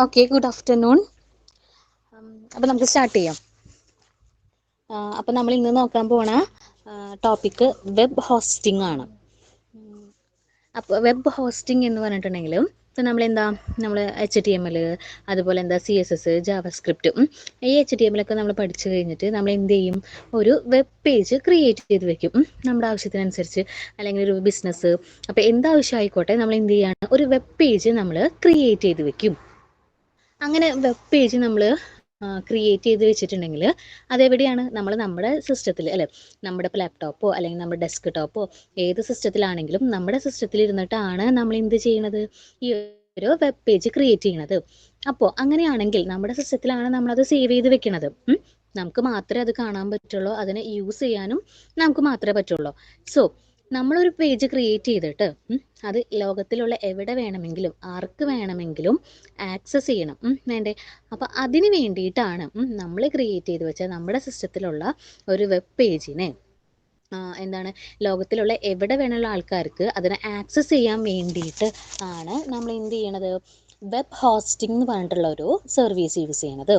Okay, good afternoon. അപ്പോൾ നമുക്ക് start ചെയ്യാം. അപ്പോൾ നമ്മൾ ഇന്ന് നോക്കാൻ പോണ ടോപ്പിക്ക് വെബ് ഹോസ്റ്റിംഗ് ആണ്. അപ്പോൾ വെബ് ഹോസ്റ്റിംഗ് എന്ന് പറഞ്ഞിട്ടുണ്ടെങ്കിൽ ഇപ്പോൾ നമ്മൾ HTML, അതുപോലെ CSS, ജാവാസ്ക്രിപ്റ്റ്, ഈ HTML ഒക്കെ നമ്മൾ പഠിച്ചു കഴിഞ്ഞിട്ട് നമ്മൾ എന്ത് ചെയ്യും, ഒരു വെബ് പേജ് ക്രിയേറ്റ് ചെയ്ത് വെക്കും നമ്മുടെ ആവശ്യത്തിനനുസരിച്ച്, അല്ലെങ്കിൽ ഒരു ബിസിനസ്, അപ്പോൾ എന്താവശ്യമായിക്കോട്ടെ നമ്മൾ എന്ത് ചെയ്യാണ്, ഒരു വെബ് പേജ് നമ്മൾ ക്രിയേറ്റ് ചെയ്ത് വെക്കും. അങ്ങനെ വെബ് പേജ് നമ്മൾ ക്രിയേറ്റ് ചെയ്ത് വെച്ചിട്ടുണ്ടെങ്കിൽ അതെവിടെയാണ്, നമ്മുടെ സിസ്റ്റത്തിൽ, അല്ലെ, നമ്മുടെ ലാപ്ടോപ്പോ അല്ലെങ്കിൽ നമ്മുടെ ഡെസ്ക് ടോപ്പോ ഏത് സിസ്റ്റത്തിലാണെങ്കിലും നമ്മുടെ സിസ്റ്റത്തിൽ ഇരുന്നിട്ടാണ് നമ്മൾ എന്ത് ചെയ്യണത്, ഈ ഒരു വെബ് പേജ് ക്രിയേറ്റ് ചെയ്യണത്. അപ്പോൾ അങ്ങനെയാണെങ്കിൽ നമ്മുടെ സിസ്റ്റത്തിലാണ് നമ്മളത് സേവ് ചെയ്ത് വെക്കണത്. നമുക്ക് മാത്രമേ അത് കാണാൻ പറ്റുള്ളൂ, അതിനെ യൂസ് ചെയ്യാനും നമുക്ക് മാത്രമേ പറ്റുള്ളൂ. സോ നമ്മളൊരു പേജ് ക്രിയേറ്റ് ചെയ്തിട്ട് അത് ലോകത്തിലുള്ള എവിടെ വേണമെങ്കിലും ആർക്ക് വേണമെങ്കിലും ആക്സസ് ചെയ്യണം, വേണ്ടേ? അപ്പോൾ അതിന് വേണ്ടിയിട്ടാണ് നമ്മൾ ക്രിയേറ്റ് ചെയ്ത് വെച്ച നമ്മുടെ സിസ്റ്റത്തിലുള്ള ഒരു വെബ് പേജിനെ ലോകത്തിലുള്ള എവിടെ വേണമെയുള്ള ആൾക്കാർക്ക് അതിനെ ആക്സസ് ചെയ്യാൻ വേണ്ടിയിട്ട് ആണ് നമ്മൾ എന്ത് ചെയ്യണത്, വെബ് ഹോസ്റ്റിംഗ് എന്ന് പറഞ്ഞിട്ടുള്ള ഒരു സർവീസ് യൂസ് ചെയ്യണത്.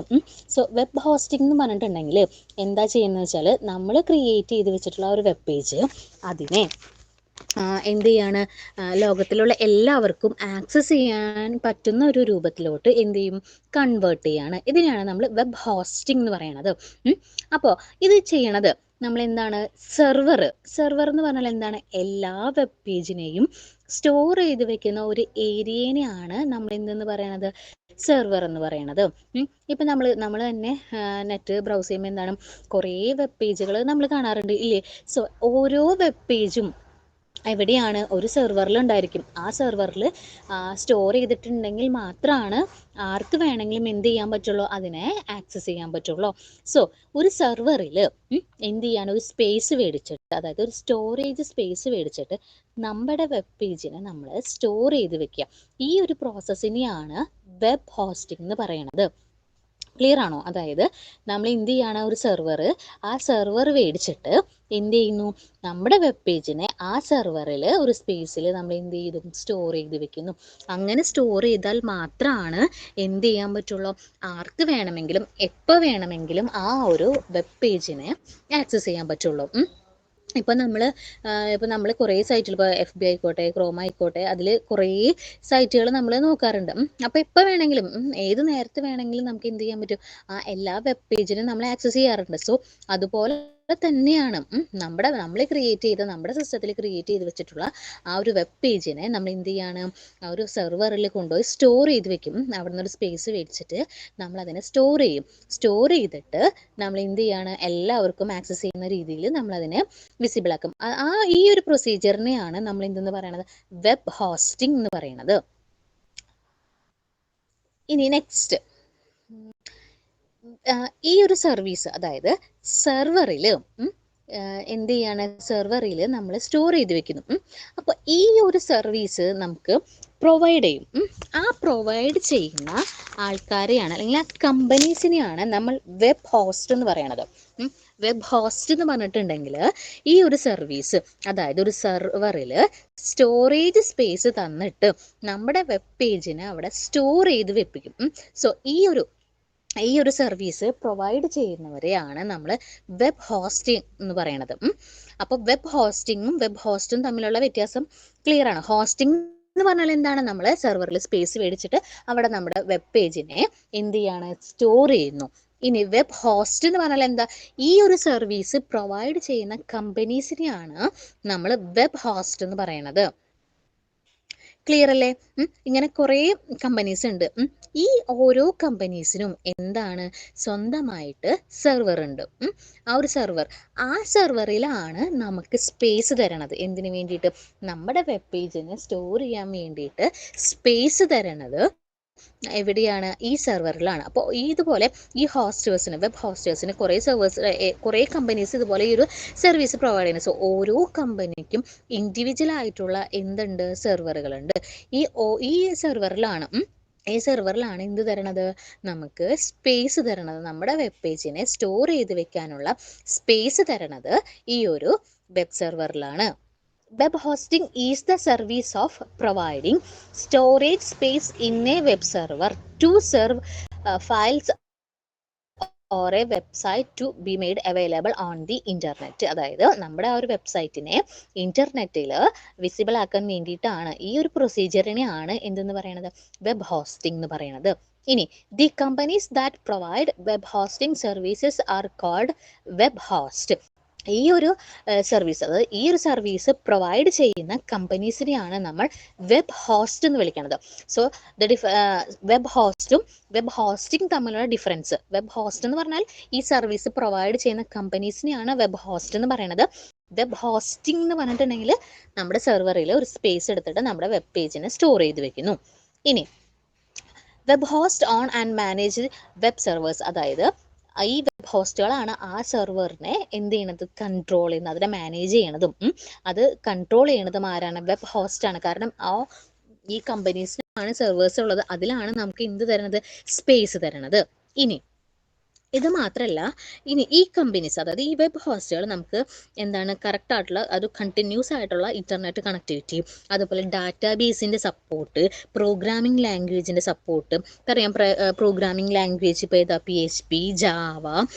സോ വെബ് ഹോസ്റ്റിംഗ് എന്ന് പറഞ്ഞിട്ടുണ്ടെങ്കിൽ എന്താ ചെയ്യുന്നത് വെച്ചാൽ, നമ്മൾ ക്രിയേറ്റ് ചെയ്ത് വെച്ചിട്ടുള്ള ഒരു വെബ് പേജ് അതിനെ എന്ത് ചെയ്യാണ്, ലോകത്തിലുള്ള എല്ലാവർക്കും ആക്സസ് ചെയ്യാൻ പറ്റുന്ന ഒരു രൂപത്തിലോട്ട് എന്ത് ചെയ്യും, കൺവേർട്ട് ചെയ്യാണ്. ഇതിനെയാണ് നമ്മൾ വെബ് ഹോസ്റ്റിംഗ് എന്ന് പറയണത്. അപ്പോൾ ഇത് ചെയ്യണത് നമ്മൾ എന്താണ്, സെർവർ എന്ന് പറഞ്ഞാൽ എന്താണ്, എല്ലാ വെബ് പേജിനെയും സ്റ്റോർ ചെയ്ത് വെക്കുന്ന ഒരു ഏരിയനെയാണ് നമ്മൾ എന്തെന്ന് പറയണത്, സെർവർ എന്ന് പറയണത്. ഇപ്പം നമ്മൾ തന്നെ നെറ്റ് ബ്രൗസ് ചെയ്യുമ്പോൾ എന്താണ്, കുറേ വെബ് പേജുകൾ നമ്മൾ കാണാറുണ്ട്, ഇല്ലേ? സോ ഓരോ വെബ് പേജും എവിടെയാണ്, ഒരു സെർവറിൽ ഉണ്ടായിരിക്കും. ആ സെർവറിൽ സ്റ്റോർ ചെയ്തിട്ടുണ്ടെങ്കിൽ മാത്രമാണ് ആർക്ക് വേണമെങ്കിലും എന്ത് ചെയ്യാൻ പറ്റുള്ളൂ, അതിനെ ആക്സസ് ചെയ്യാൻ പറ്റുള്ളൂ. സോ ഒരു സെർവറിൽ എന്ത് ചെയ്യാണ്, ഒരു സ്പേസ് മേടിച്ചിട്ട്, അതായത് ഒരു സ്റ്റോറേജ് സ്പേസ് മേടിച്ചിട്ട് നമ്മുടെ വെബ് പേജിനെ നമ്മൾ സ്റ്റോർ ചെയ്ത് വെക്കുക. ഈ ഒരു പ്രോസസ്സിനെയാണ് വെബ് ഹോസ്റ്റിംഗ് എന്ന് പറയണത്. ക്ലിയർ ആണോ? അതായത് നമ്മൾ എന്ത് ചെയ്യാണ്, ഒരു ആ സെർവർ മേടിച്ചിട്ട് എന്ത് ചെയ്യുന്നു, നമ്മുടെ വെബ് പേജിനെ ആ സെർവറിൽ ഒരു സ്പേസിൽ നമ്മൾ എന്ത് ചെയ്തു, സ്റ്റോർ ചെയ്ത് വെക്കുന്നു. അങ്ങനെ സ്റ്റോർ ചെയ്താൽ മാത്രമാണ് എന്ത് ചെയ്യാൻ പറ്റുള്ളൂ, ആർക്ക് വേണമെങ്കിലും എപ്പോൾ വേണമെങ്കിലും ആ ഒരു വെബ് പേജിനെ ആക്സസ് ചെയ്യാൻ പറ്റുള്ളൂ. ഇപ്പം നമ്മൾ കുറേ സൈറ്റിൽ, ഇപ്പോൾ FB ആയിക്കോട്ടെ, ക്രോം ആയിക്കോട്ടെ, അതിൽ കുറേ സൈറ്റുകൾ നമ്മൾ നോക്കാറുണ്ട്. അപ്പോൾ എപ്പോൾ വേണമെങ്കിലും ഏത് നേരത്ത് വേണമെങ്കിലും നമുക്ക് എന്ത് ചെയ്യാൻ പറ്റും, ആ എല്ലാ വെബ് പേജിനും നമ്മൾ ആക്സസ് ചെയ്യാറുണ്ട്. സോ അതുപോലെ തന്നെയാണ് നമ്മൾ ക്രിയേറ്റ് ചെയ്ത, നമ്മുടെ സിസ്റ്റത്തിൽ ക്രിയേറ്റ് ചെയ്ത് വെച്ചിട്ടുള്ള ആ ഒരു വെബ് പേജിനെ നമ്മൾ എന്ത് ചെയ്യാണ്, ആ ഒരു സെർവറിൽ കൊണ്ടുപോയി സ്റ്റോർ ചെയ്ത് വെക്കും. അവിടെ നിന്നൊരു സ്പേസ് മേടിച്ചിട്ട് നമ്മൾ അതിനെ സ്റ്റോർ ചെയ്തിട്ട് നമ്മൾ എന്ത് ചെയ്യാണ്, എല്ലാവർക്കും ആക്സസ് ചെയ്യുന്ന രീതിയിൽ നമ്മളതിനെ വിസിബിൾ ആക്കും. ഈ ഒരു പ്രൊസീജിയറിനെയാണ് നമ്മൾ എന്തെന്ന് പറയണത്, വെബ് ഹോസ്റ്റിംഗ് എന്ന് പറയണത്. ഇനി നെക്സ്റ്റ്, ഈ ഒരു സർവീസ്, അതായത് സെർവറിൽ എന്ത് ചെയ്യാണ്, സെർവറിൽ നമ്മൾ സ്റ്റോർ ചെയ്ത് വെക്കുന്നു. അപ്പോൾ ഈ ഒരു സർവീസ് നമുക്ക് പ്രൊവൈഡ് ചെയ്യും. ആ പ്രൊവൈഡ് ചെയ്യുന്ന ആൾക്കാരെയാണ്, അല്ലെങ്കിൽ ആ കമ്പനീസിനെയാണ് നമ്മൾ വെബ് ഹോസ്റ്റ് എന്ന് പറയണത്. വെബ് ഹോസ്റ്റ് എന്ന് പറഞ്ഞിട്ടുണ്ടെങ്കിൽ ഈ ഒരു സർവീസ്, അതായത് ഒരു സെർവറിൽ സ്റ്റോറേജ് സ്പേസ് തന്നിട്ട് നമ്മുടെ വെബ് പേജിനെ അവിടെ സ്റ്റോർ ചെയ്ത് വെപ്പിക്കും. സോ ഈ ഒരു സർവീസ് പ്രൊവൈഡ് ചെയ്യുന്നവരെയാണ് നമ്മൾ വെബ് ഹോസ്റ്റിംഗ് എന്ന് പറയണത്. അപ്പോൾ വെബ് ഹോസ്റ്റിങ്ങും വെബ് ഹോസ്റ്റും തമ്മിലുള്ള വ്യത്യാസം ക്ലിയർ ആണ്. ഹോസ്റ്റിംഗ് എന്ന് പറഞ്ഞാൽ എന്താണ്, നമ്മൾ സെർവറിൽ സ്പേസ് മേടിച്ചിട്ട് അവിടെ നമ്മുടെ വെബ് പേജിനെ എന്ത് ചെയ്യാണ്, സ്റ്റോർ ചെയ്യുന്നു. ഇനി വെബ് ഹോസ്റ്റ് എന്ന് പറഞ്ഞാൽ എന്താ, ഈ ഒരു സർവീസ് പ്രൊവൈഡ് ചെയ്യുന്ന കമ്പനീസിനെയാണ് നമ്മൾ വെബ് ഹോസ്റ്റ് എന്ന് പറയണത്. ക്ലിയർ അല്ലേ? ഇങ്ങനെ കുറേ കമ്പനീസ് ഉണ്ട്. ഈ ഓരോ കമ്പനീസിനും എന്താണ്, സ്വന്തമായിട്ട് സെർവർ ഉണ്ട്. ആ ഒരു സെർവറിലാണ് നമുക്ക് സ്പേസ് തരണത്. എന്തിനു വേണ്ടിയിട്ട്, നമ്മുടെ വെബ് പേജിനെ സ്റ്റോർ ചെയ്യാൻ വേണ്ടിയിട്ട് സ്പേസ് തരണത് എവിടെയാണ്, ഈ സെർവറിലാണ്. അപ്പോൾ ഇതുപോലെ ഈ വെബ് ഹോസ്റ്റേഴ്സിന് കുറേ കമ്പനീസ് ഇതുപോലെ ഈ ഒരു സർവീസ് പ്രൊവൈഡ് ചെയ്യുന്നത്. സോ ഓരോ കമ്പനിക്കും ഇൻഡിവിജ്വൽ ആയിട്ടുള്ള എന്തുണ്ട്, സെർവറുകളുണ്ട്. ഈ സെർവറിലാണ് എന്ത് തരണത്, നമുക്ക് സ്പേസ് തരണത്, നമ്മുടെ വെബ് പേജിനെ സ്റ്റോർ ചെയ്ത് വെക്കാനുള്ള സ്പേസ് തരണത് ഈ ഒരു web സെർവറിലാണ്. Web hosting is the service of providing storage space in a web server to serve files or a website to be made available on the internet. അതായത് നമ്മുടെ ആ ഒരു വെബ്സൈറ്റിനെ ഇന്റർനെറ്റിൽ വിസിബിൾ ആക്കാൻ വേണ്ടിയിട്ടാണ് ഈ ഒരു പ്രൊസീജിയറിനെയാണ് എന്തെന്ന് പറയുന്നത് വെബ് ഹോസ്റ്റിംഗ് എന്ന് പറയുന്നത്. ഇനി the companies that provide web hosting services are called web host. ഈ ഒരു സർവീസ്, അതായത് ഈ ഒരു സർവീസ് പ്രൊവൈഡ് ചെയ്യുന്ന കമ്പനീസിനെയാണ് നമ്മൾ വെബ് ഹോസ്റ്റ് എന്ന് വിളിക്കുന്നത്. സോ വെബ് ഹോസ്റ്റും വെബ് ഹോസ്റ്റിംഗ് തമ്മിലുള്ള ഡിഫറൻസ്, വെബ് ഹോസ്റ്റ് എന്ന് പറഞ്ഞാൽ ഈ സർവീസ് പ്രൊവൈഡ് ചെയ്യുന്ന കമ്പനീസിനെയാണ് വെബ് ഹോസ്റ്റ് എന്ന് പറയുന്നത്. വെബ് ഹോസ്റ്റിംഗ് എന്ന് പറഞ്ഞിട്ടുണ്ടെങ്കിൽ നമ്മുടെ സെർവറിൽ ഒരു സ്പേസ് എടുത്തിട്ട് നമ്മുടെ വെബ് പേജിനെ സ്റ്റോർ ചെയ്ത് വെക്കുന്നു. ഇനി web host on and manage web servers, അതായത് ഈ വെബ് ഹോസ്റ്റുകളാണ് ആ സെർവറിനെ എന്ത് ചെയ്യണത്, കൺട്രോൾ ചെയ്യുന്നത്, അതിനെ മാനേജ് ചെയ്യണതും അത് കൺട്രോൾ ചെയ്യണതും ആരാണ്, വെബ് ഹോസ്റ്റ് ആണ്. കാരണം ഈ കമ്പനീസിനാണ് സെർവേഴ്സ് ഉള്ളത്, അതിലാണ് നമുക്ക് എന്ത് തരണത്, സ്പേസ് തരണത്. ഇനി ഇത് മാത്രമല്ല, ഇനി ഈ കമ്പനീസ്, അതായത് ഈ വെബ് ഹോസ്റ്റുകൾ നമുക്ക് എന്താണ് കറക്റ്റ് ആയിട്ടുള്ള ഒരു കണ്ടിന്യൂസ് ആയിട്ടുള്ള ഇന്റർനെറ്റ് കണക്ടിവിറ്റി, അതുപോലെ ഡാറ്റാബേസിൻ്റെ സപ്പോർട്ട്, പ്രോഗ്രാമിംഗ് ലാംഗ്വേജിൻ്റെ സപ്പോർട്ട്. അറിയാം പ്രോഗ്രാമിംഗ് ലാംഗ്വേജ് ഇപ്പോൾ ഏതാ, PHP, ജാവ,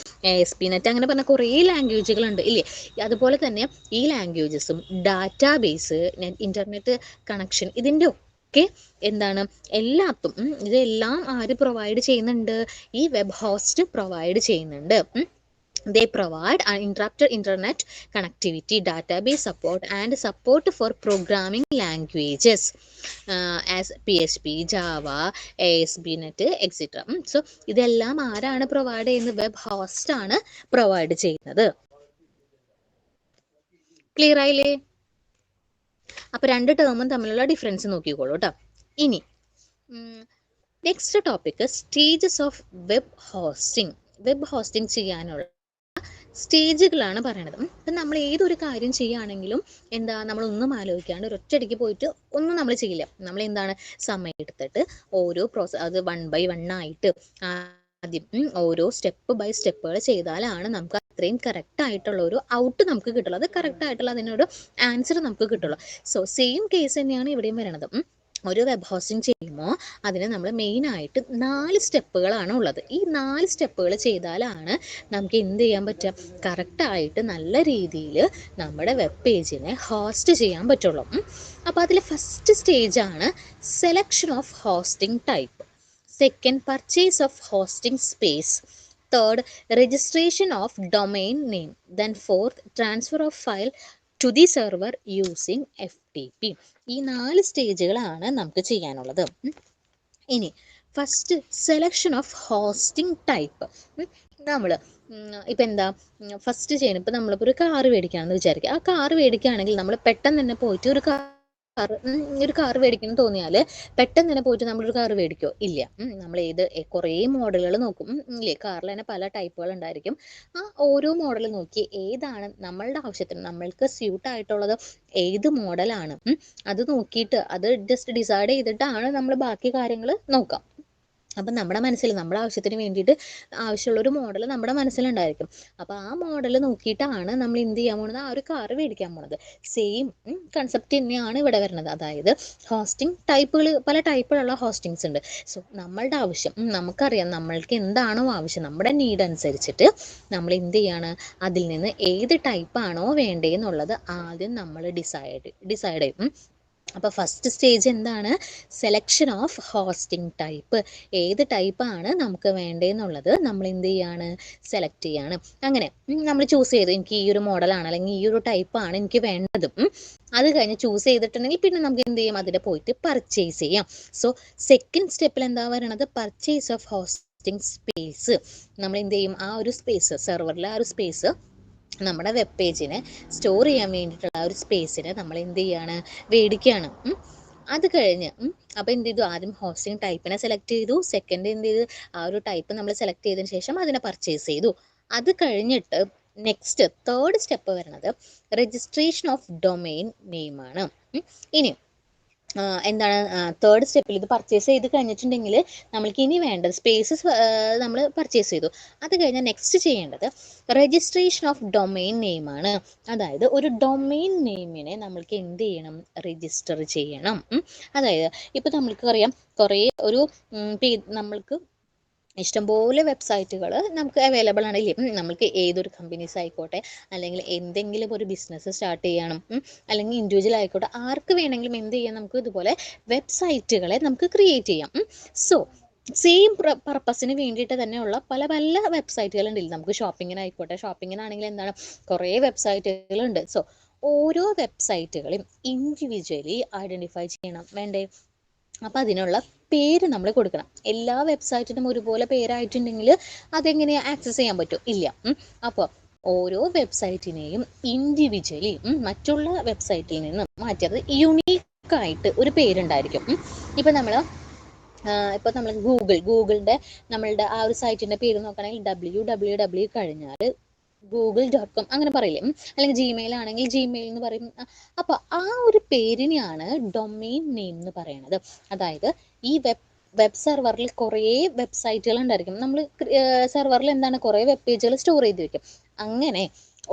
ASP.NET അങ്ങനെ പറഞ്ഞ കുറേ ലാംഗ്വേജുകളുണ്ട് ഇല്ലേ. അതുപോലെ തന്നെ ഈ ലാംഗ്വേജസും ഡാറ്റാബേസ്, ഇന്റർനെറ്റ് കണക്ഷൻ, ഇതിൻ്റെ ഒക്കെ എന്താണ് എല്ലാത്തും ഇതെല്ലാം ആര് പ്രൊവൈഡ് ചെയ്യുന്നുണ്ട്, ഈ വെബ് ഹോസ്റ്റ് പ്രൊവൈഡ് ചെയ്യുന്നുണ്ട്. They provide uninterrupted internet connectivity, database support and support for programming languages as PHP, Java, ASP.NET etc. So ഇതെല്ലാം ആരാണ് പ്രൊവൈഡ് ചെയ്യുന്നത്, വെബ് ഹോസ്റ്റ് ആണ് പ്രൊവൈഡ് ചെയ്യുന്നത്. ക്ലിയർ ആയില്ലേ? അപ്പൊ രണ്ട് ടേമും തമ്മിലുള്ള ഡിഫറൻസ് നോക്കിക്കോളൂ കേട്ടോ. ഇനി next topic stages of web hosting. Web hosting ചെയ്യാനുള്ള സ്റ്റേജുകളാണ് പറയണത്. അപ്പം നമ്മൾ ഏതൊരു കാര്യം ചെയ്യുകയാണെങ്കിലും നമ്മളൊന്നും ആലോചിക്കാണ്ട് ഒരൊറ്റയടിക്ക് പോയിട്ട് ഒന്നും നമ്മൾ ചെയ്യില്ല. നമ്മൾ എന്താണ് സമയം എടുത്തിട്ട് ഓരോ അത് 1 by 1 ആയിട്ട് ആദ്യം ഓരോ സ്റ്റെപ്പ് ബൈ സ്റ്റെപ്പുകൾ ചെയ്താലാണ് നമുക്ക് അത്രയും കറക്റ്റ് ആയിട്ടുള്ള ഒരു ഔട്ട് നമുക്ക് കിട്ടുള്ളൂ, അത് കറക്റ്റ് ആയിട്ടുള്ള അതിനൊരു ആൻസർ നമുക്ക് കിട്ടുള്ളൂ. സോ സെയിം കേസ് തന്നെയാണ് ഇവിടെയും വരണത്. ഒരു വെബ് ഹോസ്റ്റിംഗ് ചെയ്യുമ്പോൾ അതിന് നമ്മൾ മെയിനായിട്ട് 4 സ്റ്റെപ്പുകളാണ് ഉള്ളത്. ഈ 4 സ്റ്റെപ്പുകൾ ചെയ്താലാണ് നമുക്ക് എന്ത് ചെയ്യാൻ പറ്റുക, കറക്റ്റായിട്ട് നല്ല രീതിയിൽ നമ്മുടെ വെബ് പേജിനെ ഹോസ്റ്റ് ചെയ്യാൻ പറ്റുള്ളൂ. അപ്പോൾ അതിൽ ഫസ്റ്റ് സ്റ്റേജാണ് selection of hosting type. Second, purchase of hosting space. Third, registration of domain name. Then fourth, transfer of file to the server using FTP. ഈ 4 സ്റ്റേജുകളാണ് നമുക്ക് ചെയ്യാനുള്ളത്. ഇനി first, selection of hosting type. നമ്മൾ ഇപ്പം എന്താ ഫസ്റ്റ് ചെയ്യണം, ഇപ്പം നമ്മളിപ്പോൾ ഒരു കാറ് മേടിക്കുകയാണെന്ന് വിചാരിക്കുക. ആ കാറ് മേടിക്കുകയാണെങ്കിൽ നമ്മൾ പെട്ടെന്ന് തന്നെ പോയിട്ട് ഒരു കാർ മേടിക്കണം തോന്നിയാൽ പെട്ടെന്ന് തന്നെ പോയിട്ട് നമ്മളൊരു കാർ മേടിക്കോ? ഇല്ല. നമ്മൾ കുറേ മോഡലുകൾ നോക്കും ഇല്ലേ. കാറിൽ തന്നെ പല ടൈപ്പുകൾ ഉണ്ടായിരിക്കും. ആ ഓരോ മോഡൽ നോക്കി ഏതാണ് നമ്മളുടെ ആവശ്യത്തിന് നമ്മൾക്ക് സ്യൂട്ട് ആയിട്ടുള്ളത്, ഏത് മോഡലാണ് അത് നോക്കിയിട്ട് അത് ജസ്റ്റ് ഡിസൈഡ് ചെയ്തിട്ടാണ് നമ്മൾ ബാക്കി കാര്യങ്ങൾ നോക്കാം. അപ്പം നമ്മുടെ മനസ്സിൽ നമ്മുടെ ആവശ്യത്തിന് വേണ്ടിയിട്ട് ആവശ്യമുള്ളൊരു മോഡൽ നമ്മുടെ മനസ്സിലുണ്ടായിരിക്കും. അപ്പോൾ ആ മോഡൽ നോക്കിയിട്ടാണ് നമ്മൾ എന്ത് ചെയ്യാൻ പോകുന്നത്, ആ ഒരു കാർ മേടിക്കാൻ പോകുന്നത്. സെയിം കൺസെപ്റ്റ് തന്നെയാണ് ഇവിടെ വരുന്നത്. അതായത് ഹോസ്റ്റിംഗ് ടൈപ്പുകൾ, പല ടൈപ്പിലുള്ള ഹോസ്റ്റിങ്സ് ഉണ്ട്. സോ നമ്മളുടെ ആവശ്യം നമുക്കറിയാം, നമ്മൾക്ക് എന്താണോ ആവശ്യം, നമ്മുടെ നീഡ് അനുസരിച്ചിട്ട് നമ്മൾ എന്ത് ചെയ്യാണ്, അതിൽ നിന്ന് ഏത് ടൈപ്പാണോ വേണ്ടതെന്നുള്ളത് ആദ്യം നമ്മൾ ഡിസൈഡ് ചെയ്യും. അപ്പോൾ ഫസ്റ്റ് സ്റ്റേജ് എന്താണ്, സെലക്ഷൻ ഓഫ് ഹോസ്റ്റിംഗ് ടൈപ്പ്. ഏത് ടൈപ്പാണ് നമുക്ക് വേണ്ടതെന്നുള്ളത് നമ്മൾ എന്ത് ചെയ്യാണ്, സെലക്ട് ചെയ്യാണ്. അങ്ങനെ നമ്മൾ ചൂസ് ചെയ്തു, എനിക്ക് ഈ ഒരു മോഡലാണ് അല്ലെങ്കിൽ ഈ ഒരു ടൈപ്പാണ് എനിക്ക് വേണ്ടതും. അത് കഴിഞ്ഞ് ചൂസ് ചെയ്തിട്ടുണ്ടെങ്കിൽ പിന്നെ നമുക്ക് എന്ത് ചെയ്യും, അതിൽ പോയിട്ട് പർച്ചേസ് ചെയ്യാം. സോ സെക്കൻഡ് സ്റ്റെപ്പിൽ എന്താ പറയണത്, പർച്ചേസ് ഓഫ് ഹോസ്റ്റിംഗ് സ്പേസ്. നമ്മൾ എന്ത് ചെയ്യും, ആ ഒരു സ്പേസ് സെർവറിലെ ആ ഒരു സ്പേസ് നമ്മുടെ വെബ് പേജിനെ സ്റ്റോർ ചെയ്യാൻ വേണ്ടിയിട്ടുള്ള ആ ഒരു സ്പേസിനെ നമ്മൾ എന്ത് ചെയ്യാണ്, മേടിക്കുകയാണ്. അത് കഴിഞ്ഞ് അപ്പോൾ എന്ത് ചെയ്തു, ആദ്യം ഹോസ്റ്റിംഗ് ടൈപ്പിനെ സെലക്ട് ചെയ്തു. സെക്കൻഡ് എന്ത് ചെയ്തു, ആ ഒരു ടൈപ്പ് നമ്മൾ സെലക്ട് ചെയ്തതിന് ശേഷം അതിനെ പർച്ചേസ് ചെയ്തു. അത് കഴിഞ്ഞിട്ട് നെക്സ്റ്റ് തേർഡ് സ്റ്റെപ്പ് വരുന്നത് രജിസ്ട്രേഷൻ ഓഫ് ഡൊമൈൻ നെയിമാണ്. ഇനി എന്താണ് തേർഡ് സ്റ്റെപ്പിൽ ഇത് പർച്ചേസ് ചെയ്ത് കഴിഞ്ഞിട്ടുണ്ടെങ്കിൽ നമ്മൾക്ക് ഇനി വേണ്ടത് സ്പേസസ് നമ്മൾ പർച്ചേസ് ചെയ്തു. അത് കഴിഞ്ഞാൽ നെക്സ്റ്റ് ചെയ്യേണ്ടത് രജിസ്ട്രേഷൻ ഓഫ് ഡൊമെയിൻ നെയിമാണ്. അതായത് ഒരു ഡൊമെയിൻ നെയിമിനെ നമ്മൾക്ക് എന്ത് ചെയ്യണം, രജിസ്റ്റർ ചെയ്യണം. അതായത് ഇപ്പോൾ നമ്മൾക്ക് അറിയാം കുറേ ഒരു നമ്മൾക്ക് ഇഷ്ടംപോലെ വെബ്സൈറ്റുകൾ നമുക്ക് അവൈലബിൾ ആണ് ഇല്ലേ. നമുക്ക് ഏതൊരു കമ്പനീസ് ആയിക്കോട്ടെ, അല്ലെങ്കിൽ എന്തെങ്കിലും ഒരു ബിസിനസ് സ്റ്റാർട്ട് ചെയ്യണം, അല്ലെങ്കിൽ ഇൻഡിവിജ്വൽ ആയിക്കോട്ടെ, ആർക്ക് വേണമെങ്കിലും എന്ത് ചെയ്യാം, നമുക്ക് ഇതുപോലെ വെബ്സൈറ്റുകളെ നമുക്ക് ക്രിയേറ്റ് ചെയ്യാം. സോ സെയിം പർപ്പസിന് വേണ്ടിയിട്ട് തന്നെയുള്ള പല പല വെബ്സൈറ്റുകളുണ്ട്. നമുക്ക് ഷോപ്പിങ്ങിനായിക്കോട്ടെ, ഷോപ്പിങ്ങിനാണെങ്കിൽ എന്താണ് കുറേ വെബ്സൈറ്റുകളുണ്ട്. സോ ഓരോ വെബ്സൈറ്റുകളെയും ഇൻഡിവിജ്വലി ഐഡൻറ്റിഫൈ ചെയ്യണം വേണ്ടേ. അപ്പോൾ അതിനുള്ള പേര് നമ്മൾ കൊടുക്കണം. എല്ലാ വെബ്സൈറ്റിനും ഒരുപോലെ പേരായിട്ടുണ്ടെങ്കിൽ അതെങ്ങനെയാണ് ആക്സസ് ചെയ്യാൻ പറ്റും? ഇല്ല. അപ്പോൾ ഓരോ വെബ്സൈറ്റിനെയും ഇൻഡിവിജ്വലി മറ്റുള്ള വെബ്സൈറ്റിൽ നിന്ന് മാറ്റിയത് യുണീക്കായിട്ട് ഒരു പേരുണ്ടായിരിക്കും. ഇപ്പോൾ നമ്മൾ ഗൂഗിളിൻ്റെ നമ്മളുടെ ആ ഒരു സൈറ്റിൻ്റെ പേര് നോക്കുകയാണെങ്കിൽ www കഴിഞ്ഞാൽ google.com അങ്ങനെ പറയില്ലേ. അല്ലെങ്കിൽ ജിമെയിൽ ആണെങ്കിൽ ജിമെയിൽ എന്ന് പറയും. അപ്പോൾ ആ ഒരു പേരിനെയാണ് ഡൊമെയിൻ നെയിം എന്ന് പറയുന്നത്. അതായത് ഈ വെബ് സെർവറിൽ കുറേ വെബ്സൈറ്റുകൾ ഉണ്ടായിരിക്കും. നമ്മൾ സെർവറിൽ എന്താണ് കുറേ വെബ് പേജുകൾ സ്റ്റോർ ചെയ്ത് വെക്കും. അങ്ങനെ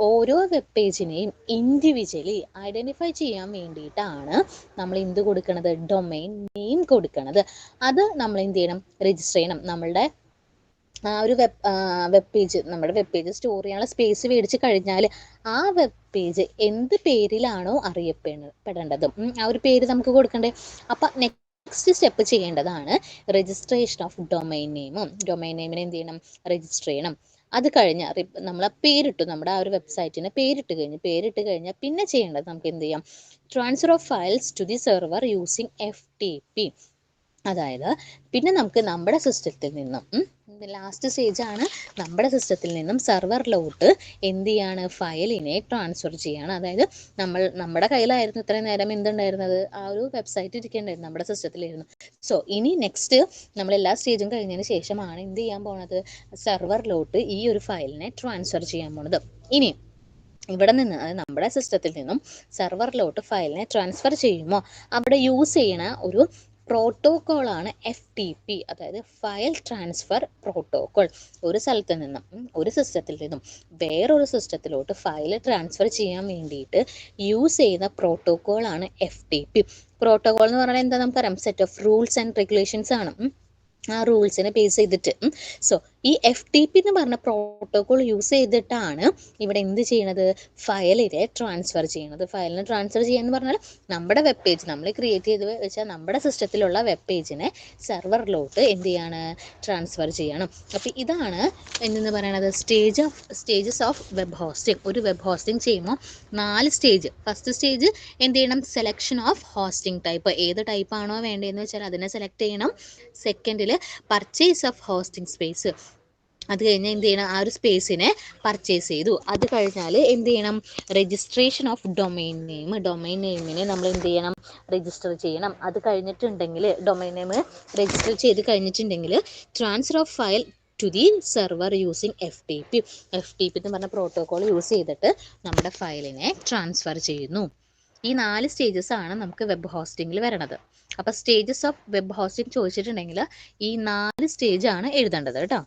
ഓരോ വെബ് പേജിനെയും ഇൻഡിവിജ്വലി ഐഡൻറ്റിഫൈ ചെയ്യാൻ വേണ്ടിയിട്ടാണ് നമ്മൾ എന്ത് കൊടുക്കുന്നത്, ഡൊമെയിൻ നെയിം കൊടുക്കുന്നത്. അത് നമ്മൾ എന്ത് ചെയ്യണം, രജിസ്റ്റർ ചെയ്യണം. നമ്മളുടെ ആ ഒരു നമ്മുടെ വെബ് പേജ് സ്റ്റോർ ചെയ്യാനുള്ള സ്പേസ് മേടിച്ച് കഴിഞ്ഞാൽ ആ വെബ് പേജ് എന്ത് പേരിലാണോ അറിയപ്പെടേണ്ടത് ആ ഒരു പേര് നമുക്ക് കൊടുക്കണ്ടേ. അപ്പം നെക്സ്റ്റ് സ്റ്റെപ്പ് ചെയ്യേണ്ടതാണ് രജിസ്ട്രേഷൻ ഓഫ് ഡൊമെയിൻ നെയിമും. ഡൊമെയിൻ നെയിമിനെ എന്ത് ചെയ്യണം, രജിസ്റ്റർ ചെയ്യണം. അത് കഴിഞ്ഞാൽ നമ്മൾ പേരിട്ടു, നമ്മുടെ ആ ഒരു വെബ്സൈറ്റിന് പേരിട്ട് കഴിഞ്ഞാൽ പിന്നെ ചെയ്യേണ്ടത് നമുക്ക് എന്ത് ചെയ്യാം, transfer of files to the server using FTP. അതായത് പിന്നെ നമുക്ക് നമ്മുടെ സിസ്റ്റത്തിൽ നിന്നും ലാസ്റ്റ് സ്റ്റേജാണ്, നമ്മുടെ സിസ്റ്റത്തിൽ നിന്നും സെർവറിലോട്ട് എന്ത് ചെയ്യാണ്, ഫയലിനെ ട്രാൻസ്ഫർ ചെയ്യാണ്. അതായത് നമ്മുടെ കയ്യിലായിരുന്നു ഇത്രയും നേരം എന്തുണ്ടായിരുന്നത്, ആ ഒരു വെബ്സൈറ്റ് ഇരിക്കേണ്ടായിരുന്നു, നമ്മുടെ സിസ്റ്റത്തിലായിരുന്നു. സോ ഇനി നെക്സ്റ്റ് നമ്മൾ എല്ലാ സ്റ്റേജും കഴിഞ്ഞതിന് ശേഷമാണ് എന്ത് ചെയ്യാൻ പോണത്, സെർവറിലോട്ട് ഈ ഒരു ഫയലിനെ ട്രാൻസ്ഫർ ചെയ്യാൻ പോണത്. ഇനി ഇവിടെ നിന്ന്, അതായത് നമ്മുടെ സിസ്റ്റത്തിൽ നിന്നും സെർവറിലോട്ട് ഫയലിനെ ട്രാൻസ്ഫർ ചെയ്യുമ്പോൾ അവിടെ യൂസ് ചെയ്യണ ഒരു പ്രോട്ടോക്കോളാണ് FTP, അതായത് ഫയൽ ട്രാൻസ്ഫർ പ്രോട്ടോക്കോൾ. ഒരു സ്ഥലത്ത് നിന്നും ഒരു സിസ്റ്റത്തിൽ നിന്നും വേറൊരു സിസ്റ്റത്തിലോട്ട് ഫയൽ ട്രാൻസ്ഫർ ചെയ്യാൻ വേണ്ടിയിട്ട് യൂസ് ചെയ്യുന്ന പ്രോട്ടോക്കോളാണ് FTP. പ്രോട്ടോക്കോൾ എന്ന് പറഞ്ഞാൽ എന്താ നമുക്കറിയാം, set of rules and regulations ആണ്. ആ റൂൾസിനെ ബേസ് ചെയ്തിട്ട്. സോ ഈ FTP എന്ന് പറഞ്ഞ പ്രോട്ടോകോൾ യൂസ് ചെയ്തിട്ടാണ് ഇവിടെ എന്ത് ചെയ്യണത്, ഫയലിനെ ട്രാൻസ്ഫർ ചെയ്യുന്നത്. ഫയലിനെ ട്രാൻസ്ഫർ ചെയ്യാന്ന് പറഞ്ഞാൽ നമ്മുടെ വെബ് പേജ് നമ്മൾ ക്രിയേറ്റ് ചെയ്ത് വെച്ചാൽ നമ്മുടെ സിസ്റ്റത്തിലുള്ള വെബ് പേജിനെ സെർവറിലോട്ട് എന്ത് ചെയ്യാണ്, ട്രാൻസ്ഫർ ചെയ്യണം. അപ്പോൾ ഇതാണ് എന്തെന്ന് പറയണത്, സ്റ്റേജസ് ഓഫ് വെബ് ഹോസ്റ്റിംഗ്. ഒരു വെബ് ഹോസ്റ്റിംഗ് ചെയ്യുമ്പോൾ 4 സ്റ്റേജ്. ഫസ്റ്റ് സ്റ്റേജ് എന്ത് ചെയ്യണം, സെലക്ഷൻ ഓഫ് ഹോസ്റ്റിംഗ് ടൈപ്പ്. ഏത് ടൈപ്പാണോ വേണ്ടതെന്ന് വെച്ചാൽ അതിനെ സെലക്ട് ചെയ്യണം. സെക്കൻഡിൽ പർച്ചേസ് ഓഫ് ഹോസ്റ്റിംഗ് സ്പേസ്. അത് കഴിഞ്ഞാൽ എന്ത് ചെയ്യണം, ആ ഒരു സ്പേസിനെ പർച്ചേസ് ചെയ്തു. അത് കഴിഞ്ഞാൽ എന്ത് ചെയ്യണം, registration of domain name. Domain നെയിമിനെ നമ്മൾ എന്ത് ചെയ്യണം, രജിസ്റ്റർ ചെയ്യണം. അത് കഴിഞ്ഞിട്ടുണ്ടെങ്കിൽ, ഡൊമെയിൻ നെയിം രജിസ്റ്റർ ചെയ്ത് കഴിഞ്ഞിട്ടുണ്ടെങ്കിൽ transfer of file to the server using FTP. FTP എന്ന് പറഞ്ഞ പ്രോട്ടോകോൾ യൂസ് ചെയ്തിട്ട് നമ്മുടെ ഫയലിനെ ട്രാൻസ്ഫർ ചെയ്യുന്നു. ഈ 4 സ്റ്റേജസ് ആണ് നമുക്ക് വെബ് ഹോസ്റ്റിംഗിൽ വരണത്. അപ്പോൾ സ്റ്റേജസ് ഓഫ് വെബ് ഹോസ്റ്റിംഗ് ചോദിച്ചിട്ടുണ്ടെങ്കിൽ ഈ 4 സ്റ്റേജ് ആണ് എഴുതേണ്ടത് കേട്ടോ.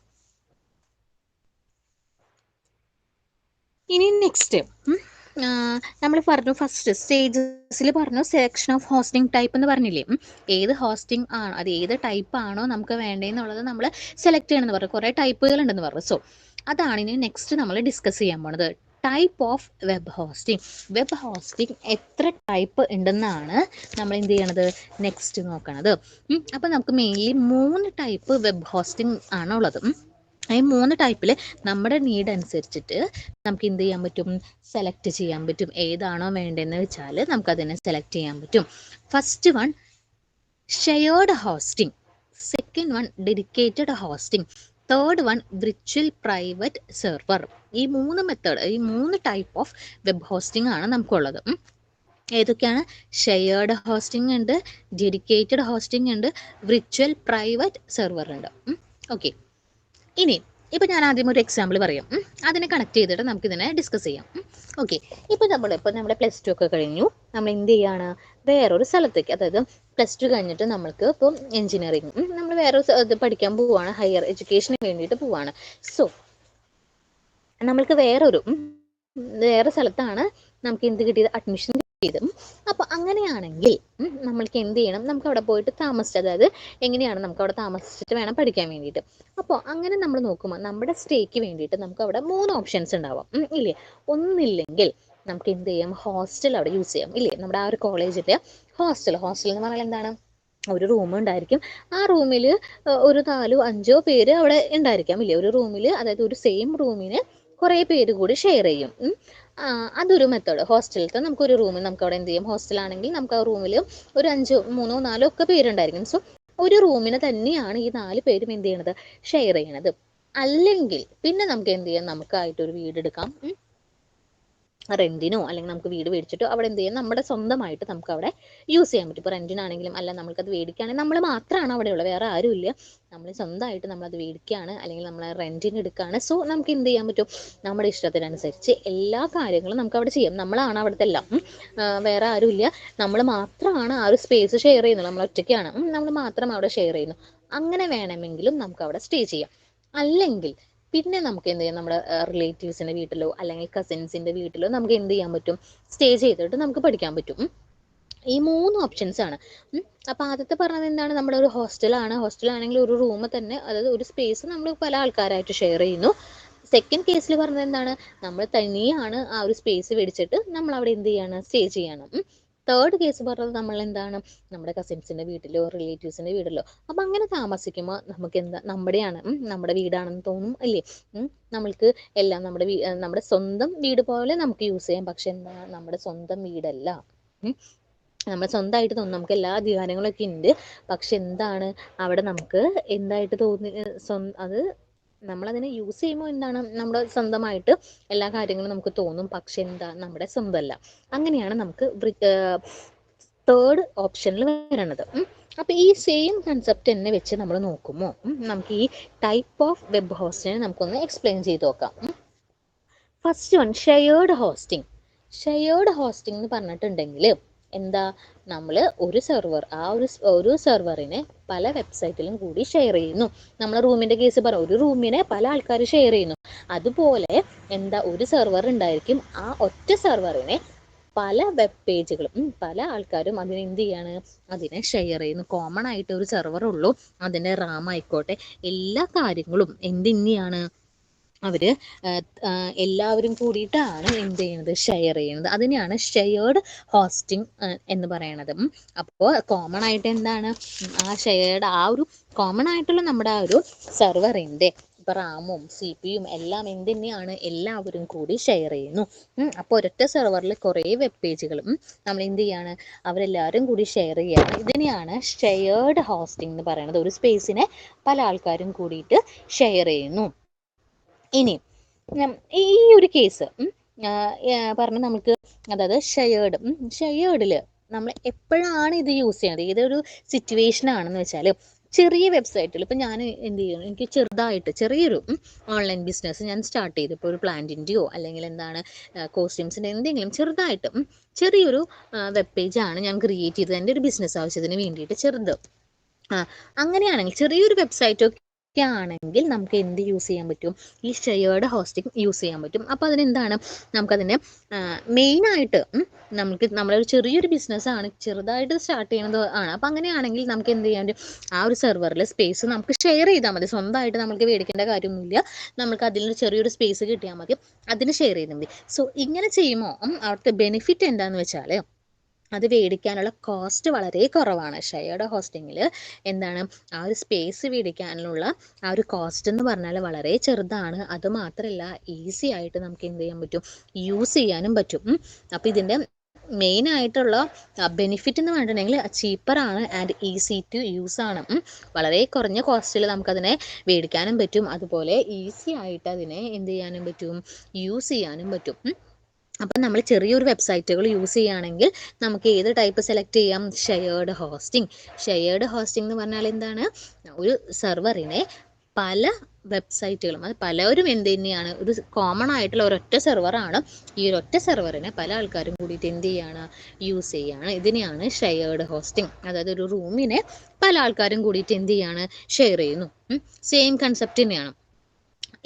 ഇനി നെക്സ്റ്റ് നമ്മൾ പറഞ്ഞു, ഫസ്റ്റ് സ്റ്റേജസിൽ പറഞ്ഞു സെലക്ഷൻ ഓഫ് ഹോസ്റ്റിംഗ് ടൈപ്പ് എന്ന് പറഞ്ഞില്ലേ. ഏത് ഹോസ്റ്റിംഗ് ആണോ, അത് ഏത് ടൈപ്പ് ആണോ നമുക്ക് വേണ്ടതെന്നുള്ളത് നമ്മൾ സെലക്ട് ചെയ്യണമെന്ന് പറഞ്ഞു. കുറേ ടൈപ്പുകൾ ഉണ്ടെന്ന് പറഞ്ഞു. സോ അതാണ് ഇനി നെക്സ്റ്റ് നമ്മൾ ഡിസ്കസ് ചെയ്യാൻ പോണത്, type of web hosting. Web hosting എത്ര ടൈപ്പ് ഉണ്ടെന്നാണ് നമ്മൾ എന്ത് ചെയ്യണത്, നെക്സ്റ്റ് നോക്കണത്. അപ്പോൾ നമുക്ക് മെയിൻലി 3 ടൈപ്പ് വെബ് ഹോസ്റ്റിംഗ് ആണുള്ളത്. ഈ 3 ടൈപ്പിൽ നമ്മുടെ നീഡ് അനുസരിച്ചിട്ട് നമുക്ക് എന്ത് ചെയ്യാൻ പറ്റും, സെലക്ട് ചെയ്യാൻ പറ്റും. ഏതാണോ വേണ്ടതെന്ന് വെച്ചാൽ നമുക്കതിനെ സെലക്ട് ചെയ്യാൻ പറ്റും. First one shared hosting, second one dedicated hosting, third one virtual private server. ഈ 3 മെത്തേഡ്, ഈ 3 ടൈപ്പ് ഓഫ് വെബ് ഹോസ്റ്റിംഗ് ആണ് നമുക്കുള്ളത്. ഏതൊക്കെയാണ്, ഷെയർഡ് ഹോസ്റ്റിംഗ് ഉണ്ട്, ഡെഡിക്കേറ്റഡ് ഹോസ്റ്റിംഗ് ഉണ്ട്, വിർച്വൽ പ്രൈവറ്റ് സെർവർ ഉണ്ട്. ഓക്കെ, ഇനി ഇപ്പോൾ ഞാൻ ആദ്യം ഒരു എക്സാമ്പിൾ പറയാം, അതിനെ കണക്ട് ചെയ്തിട്ട് നമുക്കിതിനെ ഡിസ്കസ് ചെയ്യാം. ഓക്കെ, ഇപ്പോൾ നമ്മൾ +2 ഒക്കെ കഴിഞ്ഞു. നമ്മൾ എന്ത് ചെയ്യാണ്, വേറൊരു സ്ഥലത്തേക്ക്, അതായത് +2 കഴിഞ്ഞിട്ട് നമ്മൾക്ക് ഇപ്പം എഞ്ചിനീയറിംഗ് നമ്മൾ വേറൊരു ഇത് പഠിക്കാൻ പോവുകയാണ്, ഹയർ എഡ്യൂക്കേഷന് വേണ്ടിയിട്ട് പോവുകയാണ്. സോ നമ്മൾക്ക് വേറെ സ്ഥലത്താണ് നമുക്ക് എന്ത് കിട്ടിയത്, അഡ്മിഷൻ കിട്ടിയത്. അപ്പോൾ അങ്ങനെയാണെങ്കിൽ നമ്മൾക്ക് എന്ത് ചെയ്യണം, നമുക്ക് അവിടെ പോയിട്ട് താമസിച്ച്, അതായത് എങ്ങനെയാണ് നമുക്ക് അവിടെ താമസിച്ചിട്ട് വേണം പഠിക്കാൻ വേണ്ടിയിട്ട്. അപ്പോൾ അങ്ങനെ നമ്മൾ നോക്കുമ്പോൾ നമ്മുടെ സ്റ്റേക്ക് വേണ്ടിയിട്ട് നമുക്ക് അവിടെ 3 ഓപ്ഷൻസ് ഉണ്ടാവാം, ഇല്ലേ? ഒന്നില്ലെങ്കിൽ നമുക്ക് എന്ത് ചെയ്യാം, ഹോസ്റ്റൽ അവിടെ യൂസ് ചെയ്യാം, ഇല്ലേ? നമ്മുടെ ആ ഒരു കോളേജിൻ്റെ ഹോസ്റ്റൽ എന്ന് പറഞ്ഞാൽ എന്താണ്, ഒരു റൂം ഉണ്ടായിരിക്കും. ആ റൂമിൽ ഒരു 4-5 പേര് അവിടെ ഉണ്ടായിരിക്കാം, ഇല്ലേ? ഒരു റൂമിൽ, അതായത് ഒരു സെയിം റൂമിന് കുറേ പേര് കൂടി ഷെയർ ചെയ്യും. അതൊരു മെത്തേഡ്. ഹോസ്റ്റലിലത്തെ നമുക്കൊരു റൂമിൽ നമുക്ക് അവിടെ എന്ത് ചെയ്യും, ഹോസ്റ്റലാണെങ്കിൽ നമുക്ക് ആ റൂമിൽ ഒരു 3-4 ഒക്കെ പേരുണ്ടായിരിക്കും. സോ ഒരു റൂമിന് തന്നെയാണ് ഈ 4 പേരും എന്ത് ചെയ്യണത്, ഷെയർ ചെയ്യണത്. അല്ലെങ്കിൽ പിന്നെ നമുക്ക് എന്ത് ചെയ്യാം, നമുക്കായിട്ടൊരു വീടെടുക്കാം, റെൻറ്റിനോ അല്ലെങ്കിൽ നമുക്ക് വീട് മേടിച്ചിട്ടോ അവിടെ എന്ത് ചെയ്യാം, നമ്മുടെ സ്വന്തമായിട്ട് നമുക്ക് അവിടെ യൂസ് ചെയ്യാൻ പറ്റും. ഇപ്പോൾ റെൻറ്റിനാണെങ്കിലും അല്ല നമുക്കത് മേടിക്കുകയാണെങ്കിൽ നമ്മൾ മാത്രമാണ് അവിടെയുള്ളത്, വേറെ ആരുമില്ല. നമ്മൾ സ്വന്തമായിട്ട് നമ്മളത് മേടിക്കുകയാണ് അല്ലെങ്കിൽ നമ്മൾ റെൻറ്റിന് എടുക്കുകയാണ്. സോ നമുക്ക് എന്ത് ചെയ്യാൻ പറ്റും, നമ്മുടെ ഇഷ്ടത്തിനനുസരിച്ച് എല്ലാ കാര്യങ്ങളും നമുക്ക് അവിടെ ചെയ്യാം. നമ്മളാണ് അവിടുത്തെ എല്ലാം, വേറെ ആരുമില്ല, നമ്മൾ മാത്രമാണ് ആ ഒരു സ്പേസ് ഷെയർ ചെയ്യുന്നത്, നമ്മൾ ഒറ്റയ്ക്കാണ്, നമ്മൾ മാത്രം അവിടെ ഷെയർ ചെയ്യുന്നു. അങ്ങനെ വേണമെങ്കിലും നമുക്ക് അവിടെ സ്റ്റേ ചെയ്യാം. അല്ലെങ്കിൽ പിന്നെ നമുക്ക് എന്ത് ചെയ്യാം, നമ്മുടെ റിലേറ്റീവ്സിൻ്റെ വീട്ടിലോ അല്ലെങ്കിൽ കസിൻസിൻ്റെ വീട്ടിലോ നമുക്ക് എന്ത് ചെയ്യാൻ പറ്റും, സ്റ്റേ ചെയ്തിട്ട് നമുക്ക് പഠിക്കാൻ പറ്റും. ഈ 3 ഓപ്ഷൻസ് ആണ്. അപ്പോൾ ആദ്യത്തെ പറഞ്ഞത് എന്താണ്, നമ്മുടെ ഒരു ഹോസ്റ്റലാണെങ്കിൽ ഒരു റൂം തന്നെ, അതായത് ഒരു സ്പേസ് നമ്മൾ പല ആൾക്കാരായിട്ട് ഷെയർ ചെയ്യുന്നു. സെക്കൻഡ് കേസിൽ പറഞ്ഞത് എന്താണ്, നമ്മൾ തനിയാണ് ആ ഒരു സ്പേസ് മേടിച്ചിട്ട് നമ്മൾ അവിടെ എന്ത് ചെയ്യാണ്, സ്റ്റേ ചെയ്യണം. തേർഡ് കേസ് പറഞ്ഞത് നമ്മൾ എന്താണ്, നമ്മുടെ കസിൻസിൻ്റെ വീട്ടിലോ റിലേറ്റീവ്സിൻ്റെ വീട്ടിലോ. അപ്പം അങ്ങനെ താമസിക്കുമ്പോൾ നമുക്ക് എന്താ, നമ്മുടെ വീടാണെന്ന് തോന്നും, അല്ലേ? നമ്മൾക്ക് എല്ലാം നമ്മുടെ സ്വന്തം വീട് പോലെ നമുക്ക് യൂസ് ചെയ്യാം. പക്ഷെ എന്താ, നമ്മുടെ സ്വന്തം വീടല്ല. നമ്മൾ സ്വന്തമായിട്ട് തോന്നും, നമുക്ക് എല്ലാ അധികാരങ്ങളൊക്കെ ഉണ്ട്. പക്ഷെ എന്താണ്, അവിടെ നമുക്ക് എന്തായിട്ട് തോന്നി, അത് നമ്മളതിനെ യൂസ് ചെയ്യുമ്പോൾ എന്താണ്, നമ്മുടെ സ്വന്തമായിട്ട് എല്ലാ കാര്യങ്ങളും നമുക്ക് തോന്നും. പക്ഷെ എന്താ, നമ്മുടെ സ്വന്തമല്ല. അങ്ങനെയാണ് നമുക്ക് തേർഡ് ഓപ്ഷനിൽ വരണത്. അപ്പോൾ ഈ സെയിം കൺസെപ്റ്റ് തന്നെ വെച്ച് നമ്മൾ നോക്കുമ്പോൾ നമുക്ക് ഈ ടൈപ്പ് ഓഫ് വെബ് ഹോസ്റ്റിനെ നമുക്കൊന്ന് എക്സ്പ്ലെയിൻ ചെയ്ത് നോക്കാം. First one, shared hosting. Shared hosting എന്ന് പറഞ്ഞിട്ടുണ്ടെങ്കിൽ എന്താ, നമ്മൾ ഒരു സെർവർ, ആ ഒരു സെർവറിനെ പല വെബ്സൈറ്റിലും കൂടി ഷെയർ ചെയ്യുന്നു. നമ്മൾ റൂമിൻ്റെ കേസ് പറയാം, ഒരു റൂമിനെ പല ആൾക്കാർ ഷെയർ ചെയ്യുന്നു. അതുപോലെ എന്താ, ഒരു സെർവർ ഉണ്ടായിരിക്കും, ആ ഒറ്റ സെർവറിനെ പല വെബ് പേജുകളും പല ആൾക്കാരും അതിനെ എന്ത് ചെയ്യാണ്, അതിനെ ഷെയർ ചെയ്യുന്നു. കോമൺ ആയിട്ട് ഒരു സെർവർ ഉള്ളൂ, അതിൻ്റെ റാം ആയിക്കോട്ടെ, എല്ലാ കാര്യങ്ങളും എന്തിനെയാണ് അവർ എല്ലാവരും കൂടിയിട്ടാണ് എന്ത് ചെയ്യുന്നത്, ഷെയർ ചെയ്യുന്നത്. അതിനെയാണ് ഷെയർഡ് ഹോസ്റ്റിംഗ് എന്ന് പറയണത്. അപ്പോൾ കോമൺ ആയിട്ട് എന്താണ്, ആ ഒരു കോമൺ ആയിട്ടുള്ള നമ്മുടെ ആ ഒരു സെർവറിൻ്റെ ഇപ്പോൾ റാമും CPU എല്ലാം എന്തിനെയാണ്, എല്ലാവരും കൂടി ഷെയർ ചെയ്യുന്നു. അപ്പോൾ ഒരൊറ്റ സെർവറിൽ കുറേ വെബ് പേജുകളും നമ്മൾ എന്ത് ചെയ്യാണ്, അവരെല്ലാവരും കൂടി ഷെയർ ചെയ്യുകയാണ്. ഇതിനെയാണ് ഷെയർഡ് ഹോസ്റ്റിംഗ് എന്ന് പറയുന്നത്. ഒരു സ്പേസിനെ പല ആൾക്കാരും കൂടിയിട്ട് ഷെയർ ചെയ്യുന്നു. ഇനി ഈ ഒരു കേസ് പറഞ്ഞ നമുക്ക്, അതായത് ഷെയർഡിൽ നമ്മൾ എപ്പോഴാണ് ഇത് യൂസ് ചെയ്യണത്, ഏതൊരു സിറ്റുവേഷൻ ആണെന്ന് വെച്ചാൽ, ചെറിയ വെബ്സൈറ്റിൽ ഇപ്പോൾ ഞാൻ എന്ത് ചെയ്യുന്നു, എനിക്ക് ചെറിയൊരു ഓൺലൈൻ ബിസിനസ് ഞാൻ സ്റ്റാർട്ട് ചെയ്തു. ഇപ്പോൾ ഒരു പ്ലാന്റിൻ്റെയോ അല്ലെങ്കിൽ എന്താണ് കോസ്റ്റ്യൂംസിൻ്റെ എന്തെങ്കിലും ചെറിയൊരു വെബ് പേജാണ് ഞാൻ ക്രിയേറ്റ് ചെയ്തത്, എൻ്റെ ഒരു ബിസിനസ് ആവശ്യത്തിന് വേണ്ടിയിട്ട് ചെറുത്. അങ്ങനെയാണെങ്കിൽ ചെറിയൊരു വെബ്സൈറ്റ് ഒക്കെ ആണെങ്കിൽ നമുക്ക് എന്ത് യൂസ് ചെയ്യാൻ പറ്റും, ഈ ഷെയർഡ് ഹോസ്റ്റിംഗ് യൂസ് ചെയ്യാൻ പറ്റും. അപ്പോൾ അതിനെന്താണ്, നമുക്കതിനെ മെയിനായിട്ട് നമ്മളൊരു ചെറിയൊരു ബിസിനസ്സാണ്, ചെറുതായിട്ട് സ്റ്റാർട്ട് ചെയ്യുന്നത് ആണ്. അപ്പോൾ അങ്ങനെയാണെങ്കിൽ നമുക്ക് എന്ത് ചെയ്യാൻ പറ്റും, ആ ഒരു സെർവറിൽ സ്പേസ് നമുക്ക് ഷെയർ ചെയ്താൽ മതി. സ്വന്തമായിട്ട് നമുക്ക് മേടിക്കേണ്ട കാര്യമൊന്നുമില്ല, നമുക്ക് അതിൽ ചെറിയൊരു സ്പേസ് കിട്ടിയാൽ മതി, അതിന് ഷെയർ ചെയ്താൽ മതി. സോ ഇങ്ങനെ ചെയ്യുമ്പോൾ അവിടുത്തെ ബെനിഫിറ്റ് എന്താണെന്ന് വെച്ചാൽ, അത് മേടിക്കാനുള്ള കോസ്റ്റ് വളരെ കുറവാണ്. ഷെയർഡ് ഹോസ്റ്റിങ്ങിൽ എന്താണ്, ആ ഒരു സ്പേസ് മേടിക്കാനുള്ള ആ ഒരു കോസ്റ്റ് എന്ന് പറഞ്ഞാൽ വളരെ ചെറുതാണ്. അത് മാത്രമല്ല, ഈസി ആയിട്ട് നമുക്ക് എന്ത് ചെയ്യാൻ പറ്റും, യൂസ് ചെയ്യാനും പറ്റും. അപ്പോൾ ഇതിൻ്റെ മെയിൻ ആയിട്ടുള്ള ബെനിഫിറ്റ് എന്ന് പറഞ്ഞിട്ടുണ്ടെങ്കിൽ ചീപ്പറാണ് ആൻഡ് ഈസി ടു യൂസ് ആണ്. വളരെ കുറഞ്ഞ കോസ്റ്റിൽ നമുക്കതിനെ മേടിക്കാനും പറ്റും, അതുപോലെ ഈസി ആയിട്ട് അതിനെ എന്ത് ചെയ്യാനും പറ്റും, യൂസ് ചെയ്യാനും പറ്റും. അപ്പം നമ്മൾ ചെറിയൊരു വെബ്സൈറ്റുകൾ യൂസ് ചെയ്യുകയാണെങ്കിൽ നമുക്ക് ഏത് ടൈപ്പ് സെലക്ട് ചെയ്യാം, ഷെയർഡ് ഹോസ്റ്റിംഗ് എന്ന് പറഞ്ഞാൽ എന്താണ്, ഒരു സെർവറിനെ പല വെബ്സൈറ്റുകളും, അത് പലരും എന്ത് തന്നെയാണ്, ഒരു കോമൺ ആയിട്ടുള്ള ഒരൊറ്റ സെർവറാണ്. ഈ ഒരൊറ്റ സെർവറിനെ പല ആൾക്കാരും കൂടിയിട്ട് എന്ത് ചെയ്യാണ്, യൂസ് ചെയ്യാണ്. ഇതിനെയാണ് ഷെയർഡ് ഹോസ്റ്റിംഗ്. അതായത് ഒരു റൂമിനെ പല ആൾക്കാരും കൂടിയിട്ട് എന്ത് ചെയ്യാണ്, ഷെയർ ചെയ്യുന്നു. സെയിം കൺസെപ്റ്റ് തന്നെയാണ്.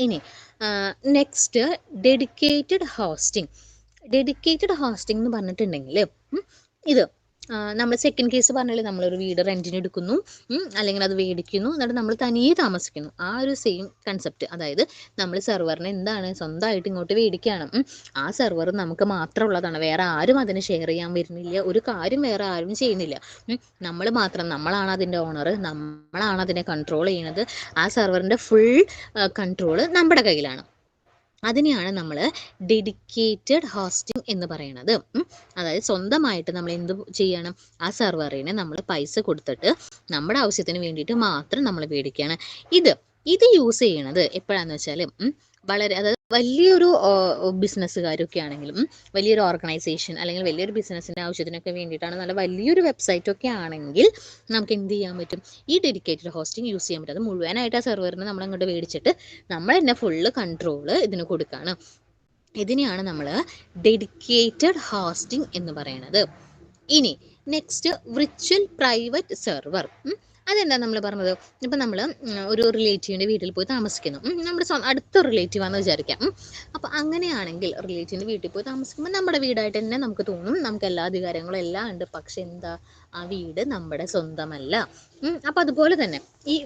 ഇനി next dedicated hosting. Dedicated hosting എന്ന് പറഞ്ഞിട്ടുണ്ടെങ്കിൽ ഇത് നമ്മൾ സെക്കൻഡ് കേസ് പറഞ്ഞാൽ നമ്മളൊരു വീട് റെൻറ്റിന് എടുക്കുന്നു, അല്ലെങ്കിൽ അത് മേടിക്കുന്നു, എന്നിട്ട് നമ്മൾ തനിയെ താമസിക്കുന്നു. ആ ഒരു സെയിം കൺസെപ്റ്റ്. അതായത് നമ്മൾ സെർവറിനെ എന്താണ് സ്വന്തമായിട്ട് ഇങ്ങോട്ട് മേടിക്കുകയാണ്. ആ സെർവർ നമുക്ക് മാത്രമുള്ളതാണ്, വേറെ ആരും അതിനെ ഷെയർ ചെയ്യാൻ വരുന്നില്ല, ഒരു കാര്യം വേറെ ആരും ചെയ്യുന്നില്ല. നമ്മൾ മാത്രം, നമ്മളാണ് അതിൻ്റെ ഓണർ, നമ്മളാണ് അതിനെ കൺട്രോൾ ചെയ്യുന്നത്. ആ സെർവറിൻ്റെ ഫുൾ കൺട്രോൾ നമ്മുടെ കയ്യിലാണ്. അതിനെയാണ് നമ്മൾ ഡെഡിക്കേറ്റഡ് ഹോസ്റ്റിംഗ് എന്ന് പറയുന്നത്. അതായത് സ്വന്തമായിട്ട് നമ്മൾ എന്ത് ചെയ്യണം, ആ സെർവറിനെ നമ്മൾ പൈസ കൊടുത്തിട്ട് നമ്മുടെ ആവശ്യത്തിന് വേണ്ടിയിട്ട് മാത്രം നമ്മൾ മേടിക്കുകയാണ്. ഇത് യൂസ് ചെയ്യണത് എപ്പോഴാന്ന് വെച്ചാൽ വളരെ, അതായത് വലിയൊരു ബിസിനസ്സുകാരൊക്കെ ആണെങ്കിലും, വലിയൊരു ഓർഗനൈസേഷൻ അല്ലെങ്കിൽ വലിയൊരു ബിസിനസ്സിൻ്റെ ആവശ്യത്തിനൊക്കെ വേണ്ടിയിട്ടാണ്, നല്ല വലിയൊരു വെബ്സൈറ്റൊക്കെ ആണെങ്കിൽ നമുക്ക് എന്ത് ചെയ്യാൻ പറ്റും, ഈ ഡെഡിക്കേറ്റഡ് ഹോസ്റ്റിംഗ് യൂസ് ചെയ്യാൻ പറ്റും. അത് മുഴുവനായിട്ട് ആ സെർവറിന് നമ്മൾ അങ്ങോട്ട് മേടിച്ചിട്ട് നമ്മൾ തന്നെ ഫുള്ള് കൺട്രോള് ഇതിന് കൊടുക്കുകയാണ്. ഇതിനെയാണ് നമ്മൾ ഡെഡിക്കേറ്റഡ് ഹോസ്റ്റിംഗ് എന്ന് പറയുന്നത്. ഇനി നെക്സ്റ്റ് വിർച്വൽ പ്രൈവറ്റ് സെർവർ. അതെന്താ നമ്മൾ പറഞ്ഞത്, ഇപ്പം നമ്മൾ ഒരു റിലേറ്റീവിൻ്റെ വീട്ടിൽ പോയി താമസിക്കുന്നു, നമ്മുടെ അടുത്ത റിലേറ്റീവാണെന്ന് വിചാരിക്കാം. അപ്പോൾ അങ്ങനെയാണെങ്കിൽ റിലേറ്റീവിൻ്റെ വീട്ടിൽ പോയി താമസിക്കുമ്പോൾ നമ്മുടെ വീടായിട്ട് തന്നെ നമുക്ക് തോന്നും, നമുക്ക് എല്ലാ അധികാരങ്ങളും എല്ലാം ഉണ്ട്. പക്ഷെ എന്താ, ആ വീട് നമ്മുടെ സ്വന്തമല്ല. അപ്പം അതുപോലെ തന്നെ ഈ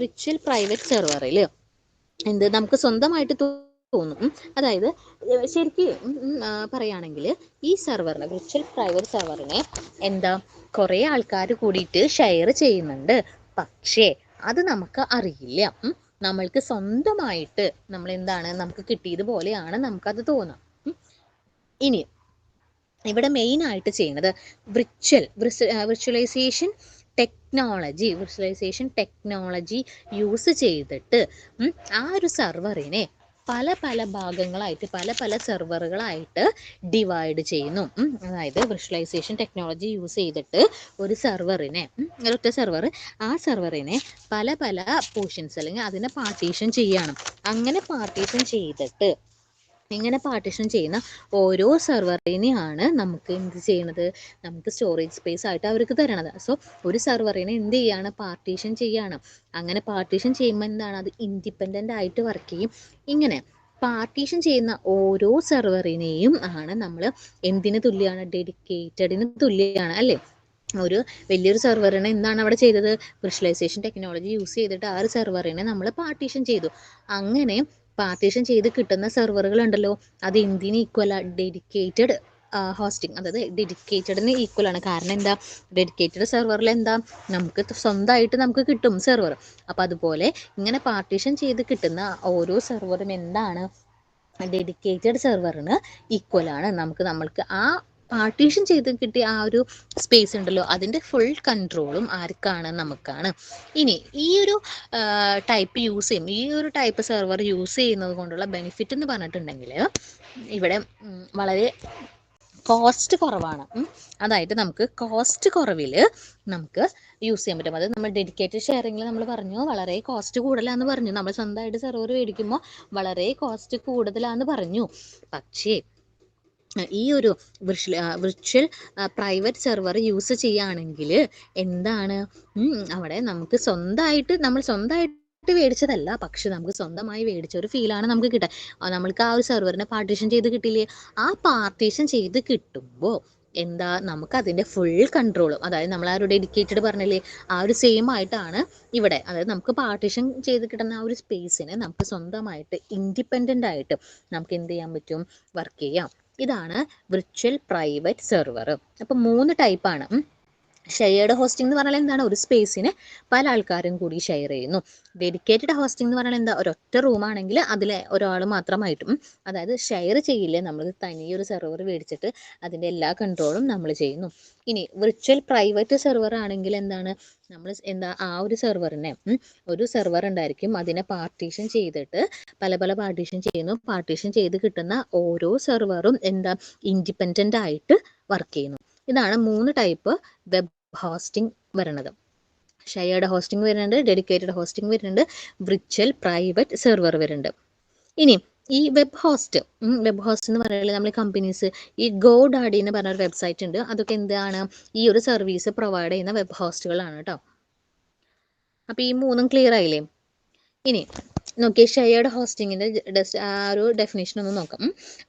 വിർച്വൽ പ്രൈവറ്റ് സെർവറിൽ എന്ത് നമുക്ക് സ്വന്തമായിട്ട് തോന്നും. അതായത് ശരിക്കും പറയുകയാണെങ്കിൽ ഈ സെർവറിനെ, വിർച്വൽ പ്രൈവറ്റ് സെർവറിനെ എന്താ കുറേ ആൾക്കാർ കൂടിയിട്ട് ഷെയർ ചെയ്യുന്നുണ്ട്. പക്ഷേ അത് നമുക്ക് അറിയില്ല. നമ്മൾക്ക് സ്വന്തമായിട്ട് നമ്മൾ എന്താണ്, നമുക്ക് കിട്ടിയതുപോലെയാണ് നമുക്കത് തോന്നാം. ഇനി ഇവിടെ മെയിൻ ആയിട്ട് ചെയ്യുന്നത് വിർച്വലൈസേഷൻ ടെക്നോളജി യൂസ് ചെയ്തിട്ട് ആ ഒരു സെർവറിനെ പല പല ഭാഗങ്ങളായിട്ട്, പല സെർവറുകളായിട്ട് ഡിവൈഡ് ചെയ്യുന്നു. അതായത് വിർച്വലൈസേഷൻ ടെക്നോളജി യൂസ് ചെയ്തിട്ട് ഒരു സെർവറിനെ, ഒരൊറ്റ സെർവർ, ആ സെർവറിനെ പല പോർഷൻസ് അല്ലെങ്കിൽ അതിനെ പാർട്ടീഷൻ ചെയ്യണം. അങ്ങനെ പാർട്ടീഷൻ ചെയ്തിട്ട്, ഇങ്ങനെ പാർട്ടീഷൻ ചെയ്യുന്ന ഓരോ സെർവറിനെയാണ് നമുക്ക് എന്ത് ചെയ്യണത്, നമുക്ക് സ്റ്റോറേജ് സ്പേസ് ആയിട്ട് അവർക്ക് തരണത്. സോ ഒരു സെർവറിനെ എന്ത് ചെയ്യാണ്, പാർട്ടീഷൻ ചെയ്യാണ്. അങ്ങനെ പാർട്ടീഷൻ ചെയ്യുമ്പോൾ എന്താണ്, അത് ഇൻഡിപെൻഡൻ്റ് ആയിട്ട് വർക്ക് ചെയ്യും. ഇങ്ങനെ പാർട്ടീഷൻ ചെയ്യുന്ന ഓരോ സെർവറിനെയും ആണ് നമ്മൾ എന്തിന് തുല്യമാണ്, ഡെഡിക്കേറ്റഡിന് തുല്യമാണ് അല്ലേ. ഒരു വലിയൊരു സെർവറിനെ എന്താണ് അവിടെ ചെയ്തത്, വിർച്വലൈസേഷൻ ടെക്നോളജി യൂസ് ചെയ്തിട്ട് ആ ഒരു സെർവറിനെ നമ്മൾ പാർട്ടീഷൻ ചെയ്തു. അങ്ങനെ പാർട്ടീഷൻ ചെയ്ത് കിട്ടുന്ന സെർവറുകൾ ഉണ്ടല്ലോ, അത് എന്തിന് ഈക്വലാ, ഡെഡിക്കേറ്റഡ് ഹോസ്റ്റിംഗ്, അതായത് ഡെഡിക്കേറ്റഡിന് ഈക്വലാണ്. കാരണം എന്താ, ഡെഡിക്കേറ്റഡ് സെർവറിൽ എന്താ, നമുക്ക് സ്വന്തമായിട്ട് നമുക്ക് കിട്ടും സെർവർ. അപ്പം അതുപോലെ ഇങ്ങനെ പാർട്ടീഷൻ ചെയ്ത് കിട്ടുന്ന ഓരോ സെർവറും എന്താണ്, ഡെഡിക്കേറ്റഡ് സെർവറിന് ഈക്വലാണ്. നമ്മൾക്ക് ആ പാർട്ടീഷൻ ചെയ്ത് കിട്ടിയ ആ ഒരു സ്പേസ് ഉണ്ടല്ലോ, അതിൻ്റെ ഫുൾ കൺട്രോളും ആർക്കാണ്, നമുക്കാണ്. ഇനി ഈ ഒരു ടൈപ്പ് യൂസ് ചെയ്യും, ഈ ഒരു ടൈപ്പ് സെർവർ യൂസ് ചെയ്യുന്നത് കൊണ്ടുള്ള ബെനിഫിറ്റ് എന്ന് പറഞ്ഞിട്ടുണ്ടെങ്കിൽ ഇവിടെ വളരെ കോസ്റ്റ് കുറവാണ്. അതായത് നമുക്ക് കോസ്റ്റ് കുറവിൽ നമുക്ക് യൂസ് ചെയ്യാൻ പറ്റും. അത് നമ്മൾ ഡെഡിക്കേറ്റഡ് ഷെയറിങ്ങിൽ നമ്മൾ പറഞ്ഞു വളരെ കോസ്റ്റ് കൂടുതലാന്ന് പറഞ്ഞു, നമ്മൾ സ്വന്തമായിട്ട് സെർവർ മേടിക്കുമ്പോൾ വളരെ കോസ്റ്റ് കൂടുതലാന്ന് പറഞ്ഞു. പക്ഷേ ഈ ഒരു വിർച്വൽ പ്രൈവറ്റ് സെർവർ യൂസ് ചെയ്യുകയാണെങ്കിൽ എന്താണ്, അവിടെ നമുക്ക് നമ്മൾ സ്വന്തമായിട്ട് മേടിച്ചതല്ല, പക്ഷെ നമുക്ക് സ്വന്തമായി മേടിച്ച ഒരു ഫീലാണ് നമുക്ക് കിട്ടുക. നമ്മൾക്ക് ആ ഒരു സെർവറിനെ പാർട്ടീഷൻ ചെയ്ത് കിട്ടില്ലേ, ആ പാർട്ടീഷൻ ചെയ്ത് കിട്ടുമ്പോൾ എന്താ, നമുക്ക് അതിൻ്റെ ഫുൾ കൺട്രോളും, അതായത് നമ്മൾ ആ ഒരു ഡെഡിക്കേറ്റഡ് പറഞ്ഞില്ലേ, ആ ഒരു സെയിം ആയിട്ടാണ് ഇവിടെ. അതായത് നമുക്ക് പാർട്ടീഷൻ ചെയ്ത് കിട്ടുന്ന ആ ഒരു സ്പേസിനെ നമുക്ക് സ്വന്തമായിട്ട് ഇൻഡിപെൻഡൻ്റ് ആയിട്ട് നമുക്ക് എന്ത് ചെയ്യാൻ പറ്റും, വർക്ക് ചെയ്യാം. ഇതാണ് വിർച്വൽ പ്രൈവറ്റ് സെർവർ. അപ്പം 3 ടൈപ്പാണ്. ഷെയർഡ് ഹോസ്റ്റിംഗ് എന്ന് പറഞ്ഞാൽ എന്താണ്, ഒരു സ്പേസിനെ പല ആൾക്കാരും കൂടി ഷെയർ ചെയ്യുന്നു. ഡെഡിക്കേറ്റഡ് ഹോസ്റ്റിംഗ് എന്ന് പറഞ്ഞാൽ എന്താ, ഒരൊറ്റ റൂമാണെങ്കിൽ അതിലെ ഒരാൾ മാത്രമായിട്ടും, അതായത് ഷെയർ ചെയ്യില്ലേ, നമ്മൾ തനിയൊരു സെർവർ മേടിച്ചിട്ട് അതിൻ്റെ എല്ലാ കൺട്രോളും നമ്മൾ ചെയ്യുന്നു. ഇനി വിർച്വൽ പ്രൈവറ്റ് സെർവർ ആണെങ്കിൽ എന്താണ്, നമ്മൾ ആ ഒരു സെർവറിനെ, ഒരു സെർവർ ഉണ്ടായിരിക്കും, അതിനെ പാർട്ടീഷൻ ചെയ്തിട്ട് പല പാർട്ടീഷൻ ചെയ്യുന്നു. പാർട്ടീഷൻ ചെയ്ത് കിട്ടുന്ന ഓരോ സെർവറും എന്താ, ഇൻഡിപെൻഡൻ്റ് ആയിട്ട് വർക്ക് ചെയ്യുന്നു. ഇതാണ് 3 ടൈപ്പ് വെബ് ഹോസ്റ്റിംഗ് വരണത്. ഷെയർഡ് ഹോസ്റ്റിംഗ് വരുന്നുണ്ട്, ഡെഡിക്കേറ്റഡ് ഹോസ്റ്റിംഗ് വരുന്നുണ്ട്, വിർച്വൽ പ്രൈവറ്റ് സെർവർ വരുന്നുണ്ട്. ഇനി ഈ വെബ് ഹോസ്റ്റ് എന്ന് പറയുന്നത് നമ്മൾ കമ്പനീസ് ഈ ഗോഡാഡി എന്ന് പറഞ്ഞ ഒരു വെബ്സൈറ്റ് ഉണ്ട്. അതൊക്കെ എന്താണ് ഈ ഒരു സർവീസ് പ്രൊവൈഡ് ചെയ്യുന്ന വെബ് ഹോസ്റ്റുകളാണ് കേട്ടോ. അപ്പോൾ ഈ മൂന്നും ക്ലിയർ ആയില്ലേ? ഇനി നോക്കിയേ, ഷെയർഡ് ഹോസ്റ്റിങ്ങിൻ്റെ ആ ഒരു ഡെഫിനേഷൻ ഒന്ന് നോക്കാം.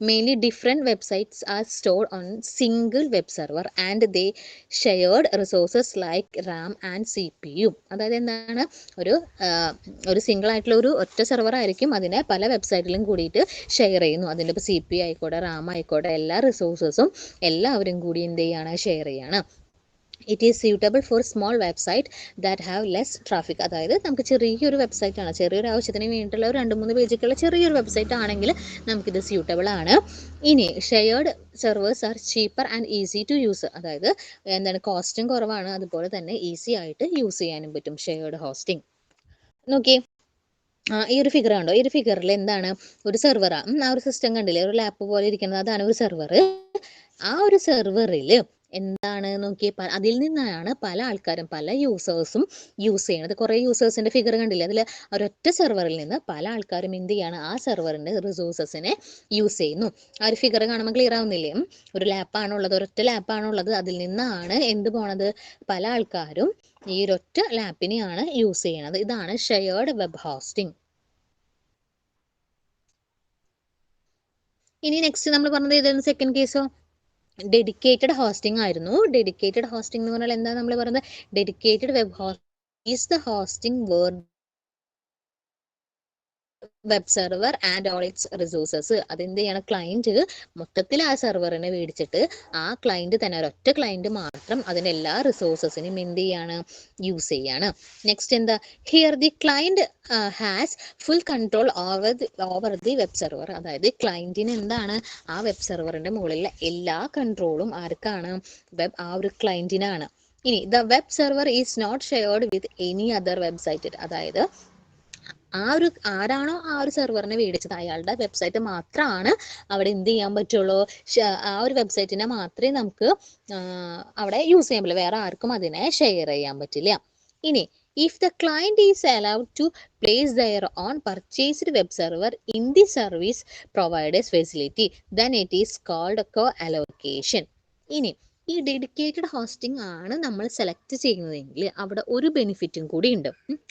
Mainly different websites R stored on single web server and they shared resources like Ram and CPU. അതായത് എന്താണ്, ഒരു സിംഗിൾ ആയിട്ടുള്ള ഒരു ഒറ്റ സെർവർ ആയിരിക്കും, അതിനെ പല വെബ്സൈറ്റിലും കൂടിയിട്ട് ഷെയർ ചെയ്യുന്നു. അതിൻ്റെ ഇപ്പോൾ CPU ആയിക്കോട്ടെ, റാം ആയിക്കോട്ടെ, എല്ലാ റിസോഴ്സസും എല്ലാവരും കൂടി എന്ത് ചെയ്യാണ്, ഷെയർ ചെയ്യാണ്. It is suitable for small website that have less traffic. അതായത് നമുക്ക് ചെറിയൊരു വെബ്സൈറ്റ് ആണ്, ചെറിയൊരു ആവശ്യത്തിന് വേണ്ടിയിട്ടുള്ള ഒരു 2-3 പേജൊക്കെയുള്ള ചെറിയൊരു വെബ്സൈറ്റ് ആണെങ്കിൽ നമുക്കിത് സ്യൂട്ടബിൾ ആണ്. ഇനി shared servers are cheaper and easy to use. അതായത് എന്താണ്, കോസ്റ്റും കുറവാണ്, അതുപോലെ തന്നെ ഈസി ആയിട്ട് യൂസ് ചെയ്യാനും പറ്റും ഷെയർഡ് ഹോസ്റ്റിംഗ്. നോക്കിയേ, ഈ ഒരു ഫിഗർ കണ്ടോ? ഈ ഒരു ഫിഗറിൽ എന്താണ്, ഒരു സെർവറാണ്. ആ ഒരു സിസ്റ്റം കണ്ടില്ലേ, ഒരു ലാപ്പ് പോലെ ഇരിക്കുന്നത്, അതാണ് ഒരു സെർവർ. ആ ഒരു സെർവറിൽ എന്താണ് നോക്കിയേ, അതിൽ നിന്നാണ് പല ആൾക്കാരും, പല യൂസേഴ്സും യൂസ് ചെയ്യണത്. കുറേ യൂസേഴ്സിൻ്റെ ഫിഗർ കണ്ടില്ലേ, അതിൽ ഒരൊറ്റ സെർവറിൽ നിന്ന് പല ആൾക്കാരും എന്ത് ചെയ്യാണ്, ആ സെർവറിൻ്റെ റിസോഴ്സസിനെ യൂസ് ചെയ്യുന്നു. ആ ഒരു ഫിഗർ കാണുമ്പോൾ ക്ലിയർ ആവുന്നില്ലേ? ഒരു ലാപ്പാണുള്ളത്, ഒരൊറ്റ ലാപ്പാണുള്ളത്, അതിൽ നിന്നാണ് എന്ത് പോണത്, പല ആൾക്കാരും ഈ ഒരൊറ്റ ലാപ്പിനെയാണ് യൂസ് ചെയ്യണത്. ഇതാണ് ഷെയർഡ് വെബ് ഹോസ്റ്റിംഗ്. ഇനി നെക്സ്റ്റ് നമ്മൾ പറഞ്ഞത് ഏതായിരുന്നു, സെക്കൻഡ് കേസോ ഡെഡിക്കേറ്റഡ് ഹോസ്റ്റിംഗ് ആയിരുന്നു. ഡെഡിക്കേറ്റഡ് ഹോസ്റ്റിംഗ് എന്ന് പറഞ്ഞാൽ എന്താ നമ്മൾ പറയുന്നത്, dedicated web hosting is the hosting where web server and all its resources. അതെന്ത് ചെയ്യണം, ക്ലയൻറ്റ് മൊത്തത്തിൽ ആ സെർവറിനെ മേടിച്ചിട്ട് ആ ക്ലയൻറ്റ് തന്നെ, ഒരൊറ്റ ക്ലയൻറ്റ് മാത്രം അതിൻ്റെ എല്ലാ റിസോഴ്സസിനും എന്ത് ചെയ്യാണ്, യൂസ് ചെയ്യാണ്. നെക്സ്റ്റ് എന്താ, here the client has full control over the web server. അതായത് ക്ലയൻറ്റിന് എന്താണ്, ആ വെബ് സെർവറിൻ്റെ മുകളിലെ എല്ലാ കൺട്രോളും ആർക്കാണ്, ആ ഒരു ക്ലയൻറ്റിനാണ്. ഇനി the web server is not shared with any other website. അതായത് ആരാണോ ആ ഒരു സെർവറിനെ മേടിച്ചത് അയാളുടെ വെബ്സൈറ്റ് മാത്രമാണ് അവിടെ എന്ത് ചെയ്യാൻ പറ്റുള്ളൂ, ആ ഒരു വെബ്സൈറ്റിനെ മാത്രമേ നമുക്ക് അവിടെ യൂസ് ചെയ്യാൻ പറ്റില്ല, വേറെ ആർക്കും അതിനെ ഷെയർ ചെയ്യാൻ പറ്റില്ല. ഇനി if the client is allowed to place their own purchased web server in the service providers facility then it is called co allocation. ഇനി ഈ ഡെഡിക്കേറ്റഡ് ഹോസ്റ്റിംഗ് ആണ് നമ്മൾ സെലക്ട് ചെയ്യുന്നതെങ്കിൽ അവിടെ ഒരു ബെനിഫിറ്റും കൂടി ഉണ്ട്.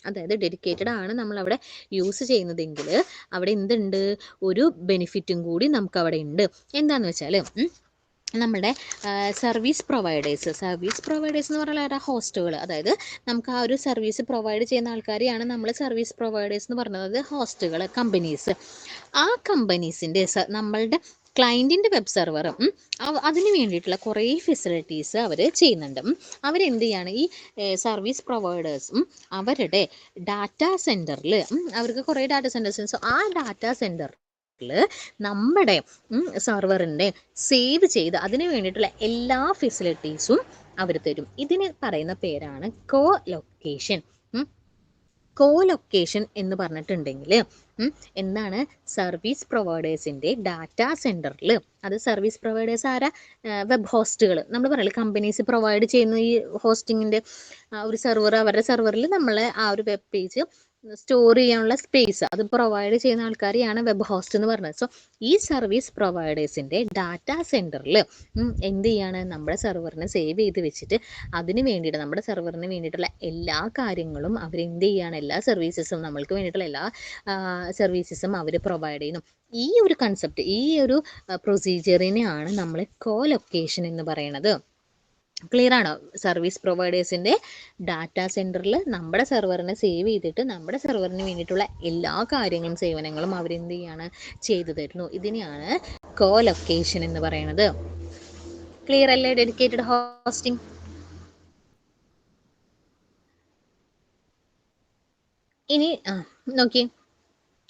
അതായത് ഡെഡിക്കേറ്റഡ് ആണ് നമ്മൾ അവിടെ യൂസ് ചെയ്യുന്നതെങ്കിൽ അവിടെ എന്തുണ്ട്, ഒരു ബെനിഫിറ്റും കൂടി നമുക്ക് അവിടെ ഉണ്ട്. എന്താണെന്ന് വെച്ചാൽ നമ്മുടെ സർവീസ് പ്രൊവൈഡേഴ്സ് എന്ന് പറഞ്ഞാൽ ആരാ, ഹോസ്റ്റുകൾ. അതായത് നമുക്ക് ആ ഒരു സർവീസ് പ്രൊവൈഡ് ചെയ്യുന്ന ആൾക്കാരെയാണ് നമ്മൾ സർവീസ് പ്രൊവൈഡേഴ്സ് എന്ന് പറയുന്നത്, ഹോസ്റ്റുകൾ, കമ്പനീസ്. ആ കമ്പനീസിൻ്റെ നമ്മളുടെ ക്ലയൻറ്റിൻ്റെ വെബ് സെർവറും അതിന് വേണ്ടിയിട്ടുള്ള കുറേ ഫെസിലിറ്റീസ് അവർ ചെയ്യുന്നുണ്ട്. അവരെന്ത് ചെയ്യാണ്, ഈ സർവീസ് പ്രൊവൈഡേഴ്സും അവരുടെ ഡാറ്റാ സെൻറ്ററിൽ, അവർക്ക് കുറേ ഡാറ്റാ സെൻറ്റേഴ്സ്, സോ ആ ഡാറ്റാ സെൻറ്ററിൽ നമ്മുടെ സെർവറിൻ്റെ സേവ് ചെയ്ത് അതിന് വേണ്ടിയിട്ടുള്ള എല്ലാ ഫെസിലിറ്റീസും അവർ തരും. ഇതിന് പറയുന്ന പേരാണ് കോ ലൊക്കേഷൻ. കോലൊക്കേഷൻ എന്ന് പറഞ്ഞിട്ടുണ്ടെങ്കിൽ എന്താണ്, സർവീസ് പ്രൊവൈഡേഴ്സിൻ്റെ ഡാറ്റാ സെൻറ്ററിൽ, അത് സർവീസ് പ്രൊവൈഡേഴ്സ് ആരാ, വെബ് ഹോസ്റ്റുകൾ. നമ്മൾ പറയില്ല, കമ്പനീസ് പ്രൊവൈഡ് ചെയ്യുന്ന ഈ ഹോസ്റ്റിങ്ങിൻ്റെ ഒരു സെർവർ, അവരുടെ സെർവറിൽ നമ്മളെ ആ ഒരു വെബ് പേജ് സ്റ്റോർ ചെയ്യാനുള്ള സ്പേസ് അത് പ്രൊവൈഡ് ചെയ്യുന്ന ആൾക്കാരെയാണ് വെബ് ഹോസ്റ്റ് എന്ന് പറയുന്നത്. സോ ഈ സർവീസ് പ്രൊവൈഡേഴ്സിൻ്റെ ഡാറ്റാ സെൻറ്ററിൽ എന്ത് ചെയ്യാണ്, നമ്മുടെ സെർവറിനെ സേവ് ചെയ്ത് വെച്ചിട്ട് അതിന് വേണ്ടിയിട്ട്, നമ്മുടെ സെർവറിന് വേണ്ടിയിട്ടുള്ള എല്ലാ കാര്യങ്ങളും അവരെന്ത് ചെയ്യാണ്, എല്ലാ സർവീസസും, നമ്മൾക്ക് വേണ്ടിയിട്ടുള്ള എല്ലാ സർവീസസും അവർ പ്രൊവൈഡ് ചെയ്യുന്നു. ഈ ഒരു കൺസെപ്റ്റ്, ഈ ഒരു പ്രൊസീജിയറിനെയാണ് നമ്മൾ കോ ലൊക്കേഷൻ എന്ന് പറയുന്നത്. ക്ലിയർ ആണോ? സർവീസ് പ്രൊവൈഡേഴ്സിൻ്റെ ഡാറ്റാ സെൻറ്ററിൽ നമ്മുടെ സെർവറിനെ സേവ് ചെയ്തിട്ട് നമ്മുടെ സെർവറിന് വേണ്ടിയിട്ടുള്ള എല്ലാ കാര്യങ്ങളും സേവനങ്ങളും അവരെന്ത് ചെയ്യാണ്, ചെയ്തു തരുന്നു. ഇതിനെയാണ് കോ ലൊക്കേഷൻ എന്ന് പറയുന്നത്. ക്ലിയർ അല്ലേ? Dedicated hosting. ഇനി നോക്കി,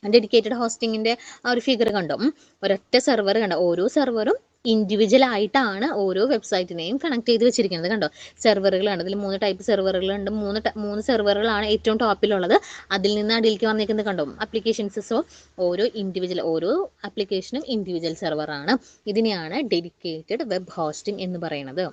ഡെഡിക്കേറ്റഡ് ഹോസ്റ്റിങ്ങിൻ്റെ ആ ഒരു ഫിഗർ കണ്ടോ, ഒരൊറ്റ സെർവർ കണ്ടോ, ഓരോ സെർവറും ഇൻഡിവിജ്വൽ ആയിട്ടാണ് ഓരോ വെബ്സൈറ്റിനെയും കണക്ട് ചെയ്ത് വെച്ചിരിക്കുന്നത്. കണ്ടോ, സെർവറുകൾ കണ്ടോ, അതിൽ 3 ടൈപ്പ് സെർവറുകളുണ്ട്. 3 സെർവറുകളാണ് ഏറ്റവും ടോപ്പിലുള്ളത്. അതിൽ നിന്ന് അടിയിലേക്ക് വന്നിരിക്കുന്നത് കണ്ടോ, അപ്ലിക്കേഷൻസ്. സോ ഓരോ ആപ്ലിക്കേഷനും ഇൻഡിവിജ്വൽ സെർവറാണ്. ഇതിനെയാണ് ഡെഡിക്കേറ്റഡ് വെബ് ഹോസ്റ്റിംഗ് എന്ന് പറയുന്നത്.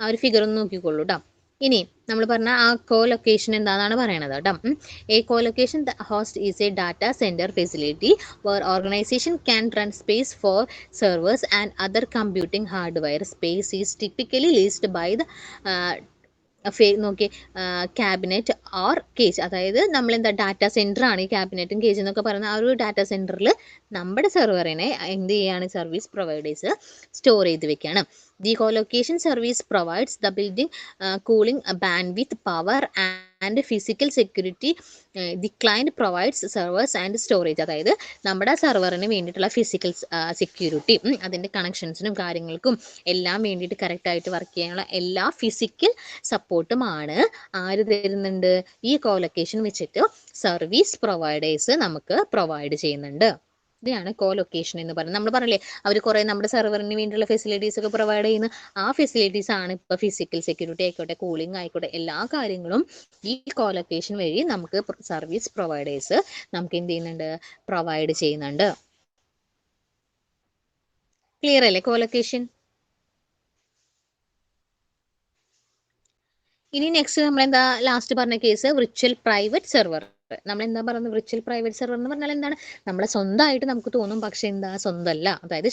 ആ ഒരു ഫിഗർ ഒന്ന് നോക്കിക്കോളൂ കേട്ടോ. ഇനി നമ്മൾ പറഞ്ഞ ആ കോ ലൊക്കേഷൻ എന്താണെന്നാണ് പറയണത് കേട്ടോ. A co location host is a data centre facility where organization can run space for servers and other computing hardware. Space is typically leased by the നോക്കി ക്യാബിനറ്റ് ഓർ കേജ്. അതായത് നമ്മളെന്താ ഡാറ്റ സെൻറ്റർ ആണ് ഈ ക്യാബിനറ്റും cage എന്നൊക്കെ പറയുന്ന ആ ഒരു data സെൻറ്ററിൽ നമ്മുടെ സെർവറിനെ എന്ത് ചെയ്യാണ് സർവീസ് പ്രൊവൈഡേഴ്സ് സ്റ്റോർ ചെയ്ത് വെക്കുകയാണ്. The co-location service provides the building cooling, bandwidth, power and physical security. The client provides servers and storage. അതായത് നമ്മുടെ സെർവറിന് വേണ്ടിയിട്ടുള്ള ഫിസിക്കൽ സെക്യൂരിറ്റി, അതിൻ്റെ കണക്ഷൻസിനും കാര്യങ്ങൾക്കും എല്ലാം വേണ്ടിയിട്ട് കറക്റ്റായിട്ട് വർക്ക് ചെയ്യാനുള്ള എല്ലാ ഫിസിക്കൽ സപ്പോർട്ടുമാണ് ആര് തരുന്നുണ്ട്, ഈ കോലൊക്കേഷൻ വെച്ചിട്ട് സർവീസ് പ്രൊവൈഡേഴ്സ് നമുക്ക് പ്രൊവൈഡ് ചെയ്യുന്നുണ്ട്. ഇതാണ് കോ ലൊക്കേഷൻ എന്ന് പറയുന്നത്. നമ്മൾ പറഞ്ഞില്ലേ അവർ കുറേ നമ്മുടെ സെർവറിന് വേണ്ടിയുള്ള ഫെസിലിറ്റീസ് ഒക്കെ പ്രൊവൈഡ് ചെയ്യുന്ന ആ ഫെസിലിറ്റീസ് ആണ് ഇപ്പോൾ ഫിസിക്കൽ സെക്യൂരിറ്റി ആയിക്കോട്ടെ, കൂളിംഗ് ആയിക്കോട്ടെ, എല്ലാ കാര്യങ്ങളും ഈ കോ ലൊക്കേഷൻ വഴി നമുക്ക് സർവീസ് പ്രൊവൈഡേഴ്സ് നമുക്ക് എന്ത് ചെയ്യുന്നുണ്ട്, പ്രൊവൈഡ് ചെയ്യുന്നുണ്ട്. ക്ലിയർ അല്ലേ കോ ലൊക്കേഷൻ? ഇനി നെക്സ്റ്റ് നമ്മളെന്താ ലാസ്റ്റ് പറഞ്ഞ കേസ് വിർച്വൽ പ്രൈവറ്റ് സെർവർ. നമ്മൾ എന്താ പറയുന്നത്, വിർച്വൽ പ്രൈവറ്റ് സെർവർ എന്ന് പറഞ്ഞാൽ എന്താണ്, നമ്മളെ സ്വന്തമായിട്ട് നമുക്ക് തോന്നും, പക്ഷെ എന്താ സ്വന്തമല്ല. അതായത്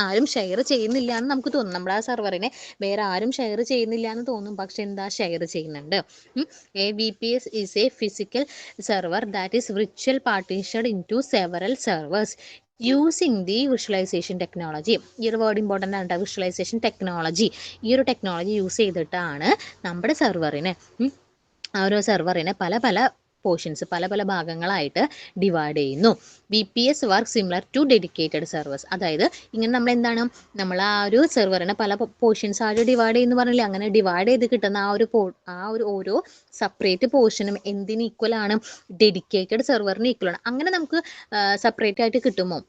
ആരും ഷെയർ ചെയ്യുന്നില്ല എന്ന് നമുക്ക് തോന്നും. നമ്മൾ ആ സെർവറിനെ വേറെ ആരും ഷെയർ ചെയ്യുന്നില്ല എന്ന് തോന്നും, പക്ഷെ എന്താ ഷെയർ ചെയ്യുന്നുണ്ട്. A V P S is a physical server that is virtual partitioned in to several servers using the visualization technology. ഈ ഒരു വേർഡ് ഇമ്പോർട്ടൻ്റ് ആണ്, വിഷ്വലൈസേഷൻ ടെക്നോളജി. ഈ ഒരു ടെക്നോളജി യൂസ് ചെയ്തിട്ടാണ് നമ്മുടെ സെർവറിനെ ആ ഒരു സെർവറിനെ പല പല പോർഷൻസ്, പല പല ഭാഗങ്ങളായിട്ട് ഡിവൈഡ് ചെയ്യുന്നു. V P S work similar to dedicated servers. അതായത് ഇങ്ങനെ നമ്മൾ എന്താണ്, നമ്മൾ ആ ഒരു സെർവറിനെ പല പോർഷൻസ് ആയിട്ട് ഡിവൈഡ് ചെയ്യുന്നു പറഞ്ഞില്ലേ, അങ്ങനെ ഡിവൈഡ് ചെയ്ത് കിട്ടുന്ന ആ ഒരു ഓരോ സെപ്പറേറ്റ് പോർഷനും എന്തിന് ഈക്വൽ ആണ്, ഡെഡിക്കേറ്റഡ് സെർവറിന് ഈക്വൽ ആണ്. അങ്ങനെ നമുക്ക് സെപ്പറേറ്റ് ആയിട്ട് കിട്ടുമ്പോൾ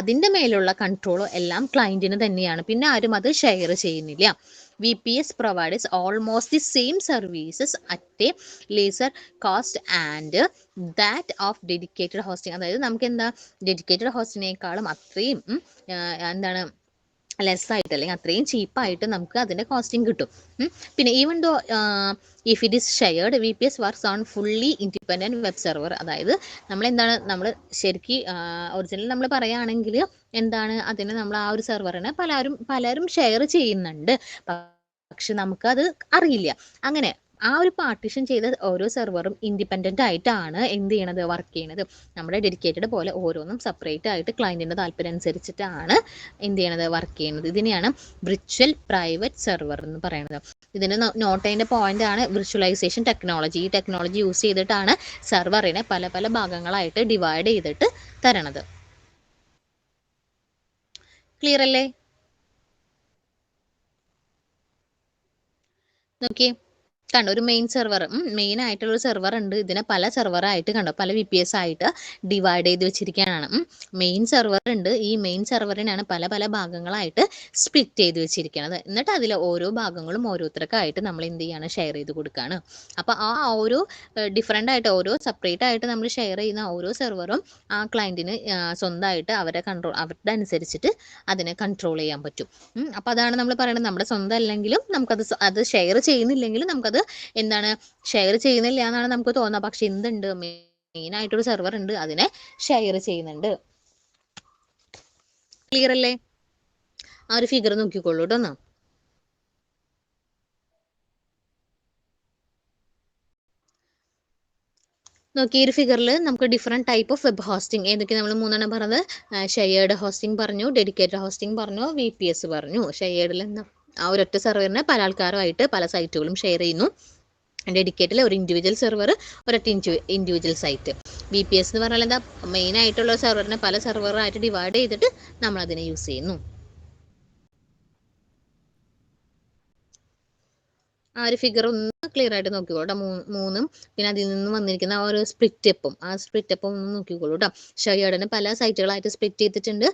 അതിൻ്റെ മേലുള്ള കൺട്രോളും എല്ലാം ക്ലയൻറ്റിന് തന്നെയാണ്, പിന്നെ ആരും അത് ഷെയർ ചെയ്യുന്നില്ല. VPS provides almost the same services at a lesser cost and that of dedicated hosting. അതായത് നമുക്ക് എന്താ ഡെഡിക്കേറ്റഡ് ഹോസ്റ്റിനേക്കാളും അത്രയും എന്താണ് ലെസ്സായിട്ട് അല്ലെങ്കിൽ അത്രയും ചീപ്പായിട്ട് നമുക്ക് അതിൻ്റെ കോസ്റ്റിംഗ് കിട്ടും. പിന്നെ even though if it is shared V P S works on fully independent web server. അതായത് നമ്മൾ ശരിക്കും ഒറിജിനൽ നമ്മൾ പറയുകയാണെങ്കിൽ എന്താണ്, അതിന് നമ്മൾ ആ ഒരു സെർവറിനെ പലരും ഷെയർ ചെയ്യുന്നുണ്ട്, പക്ഷെ നമുക്കത് അറിയില്ല. അങ്ങനെ ആ ഒരു പാർട്ടീഷൻ ചെയ്ത ഓരോ സെർവറും ഇൻഡിപെൻഡൻ്റ് ആയിട്ടാണ് എന്ത് ചെയ്യണത്, വർക്ക് ചെയ്യണത്. നമ്മുടെ ഡെഡിക്കേറ്റഡ് പോലെ ഓരോന്നും സെപ്പറേറ്റ് ആയിട്ട് ക്ലയൻറ്റിൻ്റെ താല്പര്യം അനുസരിച്ചിട്ടാണ് എന്ത് ചെയ്യണത്, വർക്ക് ചെയ്യുന്നത്. ഇതിനെയാണ് വിർച്വൽ പ്രൈവറ്റ് സെർവർ എന്ന് പറയുന്നത്. ഇതിന് നോട്ട് ചെയ്യേണ്ട പോയിന്റ് ആണ് വിർച്വലൈസേഷൻ ടെക്നോളജി. ഈ ടെക്നോളജി യൂസ് ചെയ്തിട്ടാണ് സെർവറിനെ പല പല ഭാഗങ്ങളായിട്ട് ഡിവൈഡ് ചെയ്തിട്ട് തരണത്. ക്ലിയർ അല്ലേ? നോക്കിയേ, കണ്ടോ ഒരു മെയിൻ സെർവർ, മെയിൻ ആയിട്ടുള്ള ഒരു സെർവർ ഉണ്ട്. ഇതിനെ പല സെർവറായിട്ട് കണ്ടോ, പല വി പി എസ് ആയിട്ട് ഡിവൈഡ് ചെയ്ത് വെച്ചിരിക്കുകയാണ്. മെയിൻ സെർവർ ഉണ്ട്, ഈ മെയിൻ സെർവറിനാണ് പല പല ഭാഗങ്ങളായിട്ട് സ്പ്ലിറ്റ് ചെയ്ത് വെച്ചിരിക്കുന്നത്. എന്നിട്ട് അതിൽ ഓരോ ഭാഗങ്ങളും ഓരോരുത്തർക്കായിട്ട് നമ്മൾ എന്ത് ചെയ്യാണ്, ഷെയർ ചെയ്ത് കൊടുക്കുകയാണ്. അപ്പോൾ ആ ഓരോ ഡിഫറെൻ്റ് ആയിട്ട് ഓരോ സെപ്പറേറ്റ് ആയിട്ട് നമ്മൾ ഷെയർ ചെയ്യുന്ന ഓരോ സെർവറും ആ ക്ലയൻറ്റിന് സ്വന്തമായിട്ട് അവരുടെ അനുസരിച്ചിട്ട് അതിനെ കൺട്രോൾ ചെയ്യാൻ പറ്റും. അപ്പോൾ അതാണ് നമ്മൾ പറയുന്നത്, നമ്മുടെ സ്വന്തം അല്ലെങ്കിലും അത് ഷെയർ ചെയ്യുന്നില്ലെങ്കിലും നമുക്കത് എന്താണ് ഷെയർ ചെയ്യുന്നില്ല എന്നാണ് നമുക്ക് തോന്നുക, പക്ഷെ എന്തുണ്ട്, മെയിൻ ആയിട്ടൊരു സെർവർ ഉണ്ട്, അതിനെ ഷെയർ ചെയ്യുന്നുണ്ട്. ക്ലിയർ അല്ലേ? ആ ഒരു ഫിഗർ നോക്കിക്കോളൂ കേട്ടോ ഒന്ന്. നോക്കി ഈ ഒരു ഫിഗറിൽ നമുക്ക് different type of web hosting ഏതൊക്കെ നമ്മൾ മൂന്നെണ്ണം പറഞ്ഞത്, ഷെയർഡ് ഹോസ്റ്റിംഗ് പറഞ്ഞു, ഡെഡിക്കേറ്റഡ് ഹോസ്റ്റിംഗ് പറഞ്ഞു, VPS പറഞ്ഞു. ഷെയർഡിൽ ആ ഒരൊറ്റ സെർവറിനെ പല ആൾക്കാരുമായിട്ട് പല സൈറ്റുകളും ഷെയർ ചെയ്യുന്നു. ഡെഡിക്കേറ്റഡിൽ ഒരു ഇൻഡിവിജ്വൽ സെർവർ, ഒരൊറ്റ ഇൻഡിവിജ്വൽ സൈറ്റ്. VPS എന്ന് പറഞ്ഞാൽ എന്താ, മെയിൻ ആയിട്ടുള്ള സെർവറിനെ പല സെർവറായിട്ട് ഡിവൈഡ് ചെയ്തിട്ട് നമ്മൾ അതിനെ യൂസ് ചെയ്യുന്നു. ആ ഒരു ഫിഗർ ഒന്ന് ക്ലിയർ ആയിട്ട് നോക്കിക്കോളൂ കേട്ടോ, മൂന്നും പിന്നെ അതിൽ നിന്ന് വന്നിരിക്കുന്ന ആ ഒരു ആ സ്പ്ലിറ്റ് അപ്പും ഒന്ന് നോക്കിക്കോളൂ കേട്ടോ. ഷെയർഡിനെ പല സൈറ്റുകളായിട്ട് സ്പ്ലിറ്റ് ചെയ്തിട്ടുണ്ട്.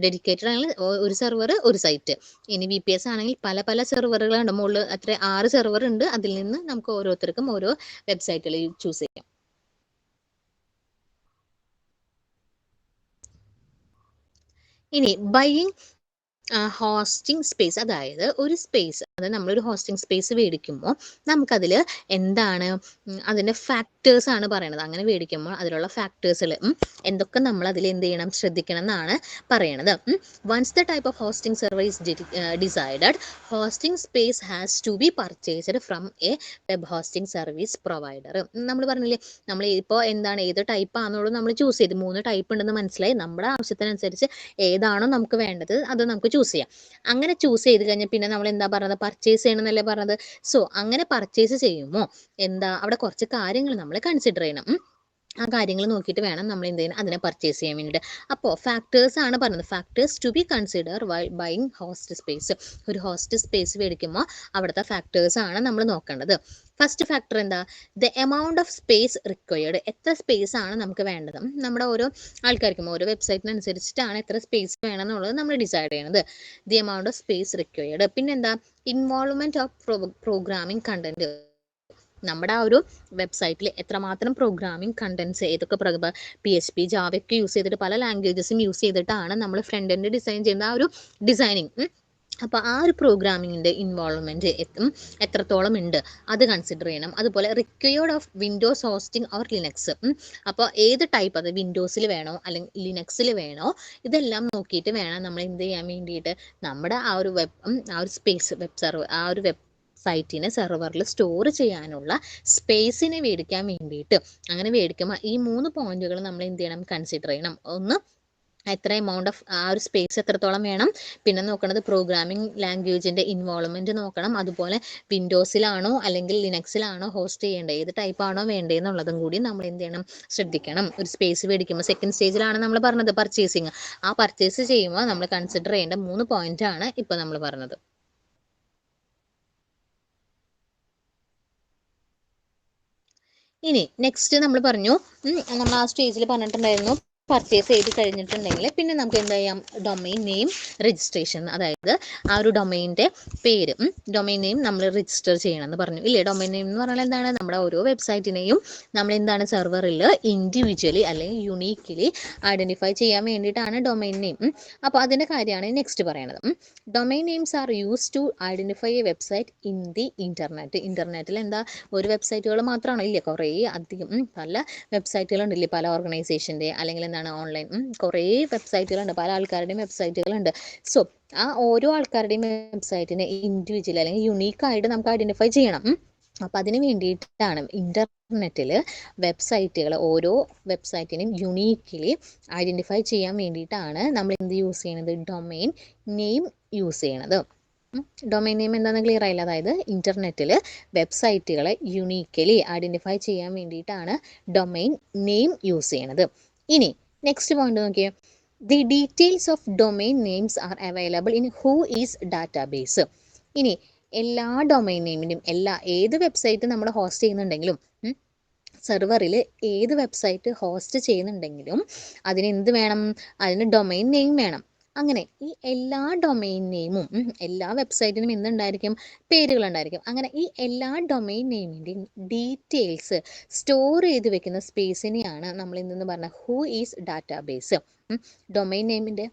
ഡെഡിക്കേറ്റഡ് ആണെങ്കിൽ ഒരു സെർവർ ഒരു സൈറ്റ്. ഇനി VPS ആണെങ്കിൽ പല പല സെർവറുകളുണ്ട്, മുകളിൽ 6 സെർവർ ഉണ്ട്. അതിൽ നിന്ന് നമുക്ക് ഓരോരുത്തർക്കും ഓരോ വെബ്സൈറ്റുകൾ ചൂസ് ചെയ്യാം. ഇനി ബൈയിങ് ഹോസ്റ്റിംഗ് സ്പേസ്, അതായത് ഒരു സ്പേസ്, അതായത് നമ്മളൊരു ഹോസ്റ്റിംഗ് സ്പേസ് മേടിക്കുമ്പോൾ നമുക്കതിൽ എന്താണ് അതിൻ്റെ ഫാക്ടേഴ്സ് ആണ് പറയണത്. അങ്ങനെ മേടിക്കുമ്പോൾ അതിലുള്ള ഫാക്ടേഴ്സിൽ എന്തൊക്കെ നമ്മൾ അതിൽ എന്ത് ചെയ്യണം, ശ്രദ്ധിക്കണം എന്നാണ് പറയണത്. Once the type of hosting service decided, hosting space has to be purchased from a web hosting service provider. നമ്മൾ പറഞ്ഞില്ലേ, നമ്മൾ ഇപ്പോൾ എന്താണ് ഏത് ടൈപ്പ് ആണെന്നുള്ളത് നമ്മൾ ചൂസ് ചെയ്ത്, 3 ടൈപ്പ് ഉണ്ടെന്ന് മനസ്സിലായി. നമ്മുടെ ആവശ്യത്തിനനുസരിച്ച് ഏതാണോ നമുക്ക് വേണ്ടത് അത് നമുക്ക് ചൂസ് ചെയ്യാം. അങ്ങനെ ചൂസ് ചെയ്ത് കഴിഞ്ഞാൽ പിന്നെ നമ്മൾ എന്താ പറയുന്നത്, പർച്ചേസ് ചെയ്യണമെന്നല്ലേ പറഞ്ഞത്. സോ അങ്ങനെ പർച്ചേസ് ചെയ്യുമ്പോൾ എന്താ, അവിടെ കുറച്ച് കാര്യങ്ങൾ നമ്മൾ കൺസിഡർ ചെയ്യണം. ആ കാര്യങ്ങൾ നോക്കിയിട്ട് വേണം നമ്മൾ എന്ത് ചെയ്യണം, അതിനെ പർച്ചേസ് ചെയ്യാൻ വേണ്ടിയിട്ട്. അപ്പോൾ ഫാക്ടേഴ്സ് ആണ് പറയുന്നത്, factors to be consider why buying host space. ഒരു ഹോസ്റ്റ് സ്പേസ് മേടിക്കുമ്പോൾ അവിടുത്തെ ഫാക്ടേഴ്സ് ആണ് നമ്മൾ നോക്കേണ്ടത്. ഫസ്റ്റ് ഫാക്ടർ എന്താ, the amount of space required. എത്ര സ്പേസ് ആണ് നമുക്ക് വേണ്ടത്. നമ്മുടെ ഓരോ ആൾക്കാർക്കും ഓരോ വെബ്സൈറ്റിനനുസരിച്ചിട്ടാണ് എത്ര സ്പേസ് വേണം എന്നുള്ളത് നമ്മൾ ഡിസൈഡ് ചെയ്യണത്. The amount of space required. പിന്നെന്താ, ഇൻവോൾവ്മെന്റ് ഓഫ് പ്രോഗ്രാമിംഗ് കണ്ടന്റ്. നമ്മുടെ ആ ഒരു വെബ്സൈറ്റിൽ എത്രമാത്രം പ്രോഗ്രാമിംഗ് കണ്ടൻസ്, ഏതൊക്കെ PHP ജാവയൊക്കെ യൂസ് ചെയ്തിട്ട് പല ലാംഗ്വേജസും യൂസ് ചെയ്തിട്ടാണ് നമ്മൾ ഫ്രണ്ട് എൻഡ് ഡിസൈൻ ചെയ്യുന്ന ആ ഒരു ഡിസൈനിങ്. അപ്പോൾ ആ ഒരു പ്രോഗ്രാമിങ്ങിൻ്റെ ഇൻവോൾവ്മെൻറ്റ് എത്രത്തോളം ഉണ്ട് അത് കൺസിഡർ ചെയ്യണം. അതുപോലെ required of Windows hosting or Linux. അപ്പോൾ ഏത് ടൈപ്പ്, അത് വിൻഡോസിൽ വേണോ അല്ലെങ്കിൽ ലിനക്സിൽ വേണോ, ഇതെല്ലാം നോക്കിയിട്ട് വേണം നമ്മൾ എന്ത് ചെയ്യാൻ വേണ്ടിയിട്ട് നമ്മുടെ ആ ഒരു സ്പേസ്, വെബ് സെർവർ, ആ ഒരു സൈറ്റിനെ സെർവറിൽ സ്റ്റോർ ചെയ്യാനുള്ള സ്പേസിനെ മേടിക്കാൻ വേണ്ടിയിട്ട്. അങ്ങനെ മേടിക്കുമ്പോൾ ഈ 3 പോയിന്റുകൾ നമ്മൾ എന്ത് ചെയ്യണം, കൺസിഡർ ചെയ്യണം. ഒന്ന്, എത്ര എമൗണ്ട് ഓഫ് ആ ഒരു സ്പേസ് എത്രത്തോളം വേണം. പിന്നെ നോക്കണത് പ്രോഗ്രാമിംഗ് ലാംഗ്വേജിൻ്റെ ഇൻവോൾവ്മെൻറ്റ് നോക്കണം. അതുപോലെ വിൻഡോസിലാണോ അല്ലെങ്കിൽ ലിനക്സിലാണോ ഹോസ്റ്റ് ചെയ്യേണ്ടത്, ഏത് ടൈപ്പാണോ വേണ്ടതെന്നുള്ളതും കൂടി നമ്മൾ എന്ത് ചെയ്യണം, ശ്രദ്ധിക്കണം. ഒരു സ്പേസ് മേടിക്കുമ്പോൾ സെക്കൻഡ് സ്റ്റേജിലാണ് നമ്മൾ പറഞ്ഞത് പർച്ചേസിങ്. ആ പർച്ചേസ് ചെയ്യുമ്പോൾ നമ്മൾ കൺസിഡർ ചെയ്യേണ്ട 3 പോയിന്റാണ് ഇപ്പോൾ നമ്മൾ പറഞ്ഞത്. ഇനി നെക്സ്റ്റ് നമ്മൾ പറഞ്ഞു, നമ്മൾ ആ സ്റ്റേജിൽ പറഞ്ഞിട്ടുണ്ടായിരുന്നു, പർച്ചേസ് ചെയ്ത് കഴിഞ്ഞിട്ടുണ്ടെങ്കിൽ പിന്നെ നമുക്ക് എന്ത് ചെയ്യാം, ഡൊമൈൻ നെയിം രജിസ്ട്രേഷൻ, അതായത് ആ ഒരു ഡൊമൈൻ്റെ പേര്, ഡൊമൈൻ നെയിം നമ്മൾ രജിസ്റ്റർ ചെയ്യണമെന്ന് പറഞ്ഞു ഇല്ലേ. ഡൊമൈൻ നെയിം എന്ന് പറഞ്ഞാൽ എന്താണ്, നമ്മുടെ ഓരോ വെബ്സൈറ്റിനെയും നമ്മൾ എന്താണ് സെർവറിൽ ഇൻഡിവിജ്വലി അല്ലെങ്കിൽ യുണീക്കലി ഐഡൻറ്റിഫൈ ചെയ്യാൻ വേണ്ടിയിട്ടാണ് ഡൊമൈൻ നെയിം. അപ്പോൾ അതിൻ്റെ കാര്യമാണ് നെക്സ്റ്റ് പറയണത്. Domain names are use to identify a website in the internet. ഇൻ്റർനെറ്റിൽ എന്താ, ഒരു വെബ്സൈറ്റുകൾ മാത്രമാണോ, ഇല്ല, കുറേ അധികം പല വെബ്സൈറ്റുകളുണ്ടല്ലേ, പല ഓർഗനൈസേഷൻ്റെ അല്ലെങ്കിൽ എന്താണ് ഓൺലൈൻ കുറേ വെബ്സൈറ്റുകളുണ്ട്, പല ആൾക്കാരുടെയും വെബ്സൈറ്റുകളുണ്ട്. സോ ആ ഓരോ ആൾക്കാരുടെയും വെബ്സൈറ്റിനെ ഇൻഡിവിജ്വൽ അല്ലെങ്കിൽ യുണീക്കായിട്ട് നമുക്ക് ഐഡൻറ്റിഫൈ ചെയ്യണം. അപ്പം അതിന് വേണ്ടിയിട്ടാണ് ഇൻ്റർനെറ്റിൽ വെബ്സൈറ്റുകൾ, ഓരോ വെബ്സൈറ്റിനെയും യുണീക്കലി ഐഡൻറ്റിഫൈ ചെയ്യാൻ വേണ്ടിയിട്ടാണ് നമ്മൾ എന്ത് യൂസ് ചെയ്യണത്, ഡൊമൈൻ നെയിം യൂസ് ചെയ്യണത്. ഡൊമൈൻ നെയിം എന്താണെന്ന് ക്ലിയർ ആയില്ല. അതായത് ഇൻ്റർനെറ്റിൽ വെബ്സൈറ്റുകളെ യുണീക്കലി ഐഡൻറ്റിഫൈ ചെയ്യാൻ വേണ്ടിയിട്ടാണ് ഡൊമൈൻ നെയിം യൂസ് ചെയ്യണത്. ഇനി നെക്സ്റ്റ് പോയിന്റ് നോക്കിയേ, the details of domain names are available in who is database. ഇനി എല്ലാ ഡൊമൈൻ നെയിമിനും, ഏത് വെബ്സൈറ്റ് നമ്മൾ ഹോസ്റ്റ് ചെയ്യുന്നുണ്ടെങ്കിലും, സെർവറിൽ ഏത് വെബ്സൈറ്റ് ഹോസ്റ്റ് ചെയ്യുന്നുണ്ടെങ്കിലും അതിന് എന്ത് വേണം, അതിന് ഡൊമൈൻ നെയിം വേണം. അങ്ങനെ ഈ എല്ലാ ഡൊമൈൻ നെയിമും, എല്ലാ വെബ്സൈറ്റിനും എന്തുണ്ടായിരിക്കും, പേരുകളുണ്ടായിരിക്കും. അങ്ങനെ ഈ എല്ലാ ഡൊമൈൻ നെയിമിൻ്റെയും ഡീറ്റെയിൽസ് സ്റ്റോർ ചെയ്ത് വെക്കുന്ന സ്പേസിനെയാണ് നമ്മൾ എന്തെന്ന് പറഞ്ഞാൽ ഹൂ ഈസ് ഡാറ്റാബേസ്. ഡൊമൈൻ നെയിമിൻ്റെ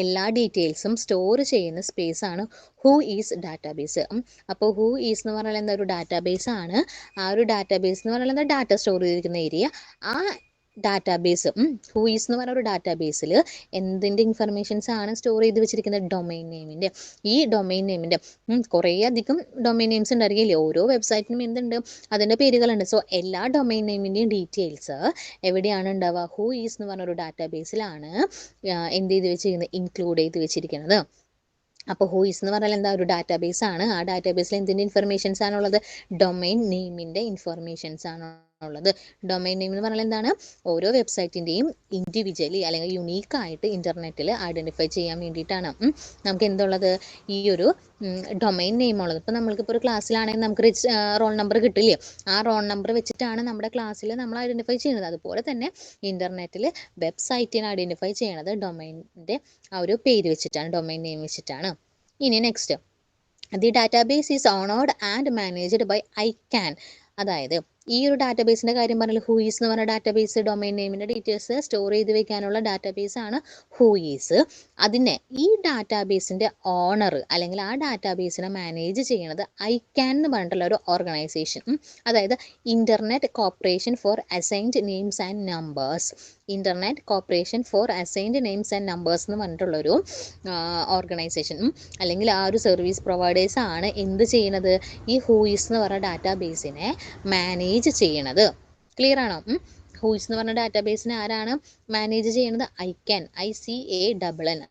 എല്ലാ ഡീറ്റെയിൽസും സ്റ്റോർ ചെയ്യുന്ന സ്പേസാണ് ഹൂ ഈസ് ഡാറ്റാബേസ്. അപ്പോൾ ഹൂ ഈസ് എന്ന് പറഞ്ഞാൽ എന്താ, ഒരു ഡാറ്റാബേസ് ആണ്. ആ ഒരു ഡാറ്റാബേസ് എന്ന് പറഞ്ഞാൽ എന്താ, ഡാറ്റ സ്റ്റോർ ചെയ്തിരിക്കുന്ന ഏരിയ. ആ ഡാറ്റാബേസ്, ഹൂ ഈസ് എന്ന് പറഞ്ഞ ഒരു ഡാറ്റാബേസിൽ എന്തിൻ്റെ ഇൻഫർമേഷൻസ് ആണ് സ്റ്റോർ ചെയ്ത് വെച്ചിരിക്കുന്നത്, ഡൊമൈൻ നെയിമിൻ്റെ. ഈ ഡൊമൈൻ നെയിമിൻ്റെ കുറേ അധികം ഡൊമൈൻ നെയിംസ് ഉണ്ടായിരിക്കില്ലേ, ഓരോ വെബ്സൈറ്റിനും എന്തുണ്ട്, അതിൻ്റെ പേരുകളുണ്ട്. സോ എല്ലാ ഡൊമൈൻ നെയിമിൻ്റെയും ഡീറ്റെയിൽസ് എവിടെയാണ് ഉണ്ടാവുക, ഹൂ ഈസ് എന്ന് പറഞ്ഞൊരു ഡാറ്റാബേസിലാണ് എന്ത് ചെയ്ത് വെച്ചിരിക്കുന്നത്, ഇൻക്ലൂഡ് ചെയ്ത് വെച്ചിരിക്കുന്നത്. അപ്പോൾ ഹൂ ഈസ് എന്ന് പറഞ്ഞാൽ എന്താ, ഒരു ഡാറ്റാബേസ് ആണ്. ആ ഡാറ്റാബേസിൽ എന്തിൻ്റെ ഇൻഫർമേഷൻസ് ആണുള്ളത്, ഡൊമൈൻ നെയിമിൻ്റെ ഇൻഫർമേഷൻസ് ആണുള്ളത്. ഡൊമൈൻ നെയിം എന്ന് പറഞ്ഞാൽ എന്താണ്, ഓരോ വെബ്സൈറ്റിൻ്റെയും ഇൻഡിവിജ്വലി അല്ലെങ്കിൽ യുണീക്കായിട്ട് ഇൻ്റർനെറ്റിൽ ഐഡൻറ്റിഫൈ ചെയ്യാൻ വേണ്ടിയിട്ടാണ് നമുക്ക് എന്തുള്ളത്, ഈ ഒരു ഡൊമൈൻ നെയിം ഉള്ളത്. ഇപ്പോൾ നമ്മൾക്കിപ്പോൾ ഒരു ക്ലാസ്സിലാണെങ്കിൽ നമുക്ക് റോൾ നമ്പർ കിട്ടില്ലേ, ആ റോൾ നമ്പർ വെച്ചിട്ടാണ് നമ്മുടെ ക്ലാസ്സിൽ നമ്മൾ ഐഡൻറ്റിഫൈ ചെയ്യുന്നത്. അതുപോലെ തന്നെ ഇൻ്റർനെറ്റിൽ വെബ്സൈറ്റിനെ ഐഡൻറ്റിഫൈ ചെയ്യണത് ഡൊമൈനിൻ്റെ ആ ഒരു പേര് വെച്ചിട്ടാണ്, ഡൊമൈൻ നെയിം വെച്ചിട്ടാണ്. ഇനി next, the database is owned and managed by ICANN. അതായത് ഈ ഒരു ഡാറ്റാബേസിൻ്റെ കാര്യം പറഞ്ഞാൽ ഹൂയിസ് എന്ന് പറഞ്ഞ ഡാറ്റാബേസ് ഡൊമൈൻ നെയിമിൻ്റെ ഡീറ്റെയിൽസ് സ്റ്റോർ ചെയ്ത് വെക്കാനുള്ള ഡാറ്റാബേസ് ആണ് ഹൂയിസ്. അതിനെ ഈ ഡാറ്റാബേസിൻ്റെ ഓണർ അല്ലെങ്കിൽ ആ ഡാറ്റാബേസിനെ മാനേജ് ചെയ്യണത് ഐക്യാൻ എന്ന് പറഞ്ഞിട്ടുള്ള ഒരു ഓർഗനൈസേഷൻ, അതായത് internet corporation four assigned names and numbers. Internet corporation four assigned names and numbers എന്ന് പറഞ്ഞിട്ടുള്ളൊരു ഓർഗനൈസേഷൻ അല്ലെങ്കിൽ ആ ഒരു സർവീസ് പ്രൊവൈഡേഴ്സ് ആണ് എന്ത് ചെയ്യണത്, ഈ ഹൂയിസ് എന്ന് പറഞ്ഞ ഡാറ്റാബേസിനെ മാനേജ് ചെയ്യണത്. ക്ലിയർ ആണോ? ഹൂയിസ് എന്ന് പറഞ്ഞ ഡാറ്റാബേസിനെ ആരാണ് മാനേജ് ചെയ്യുന്നത്? ICANN,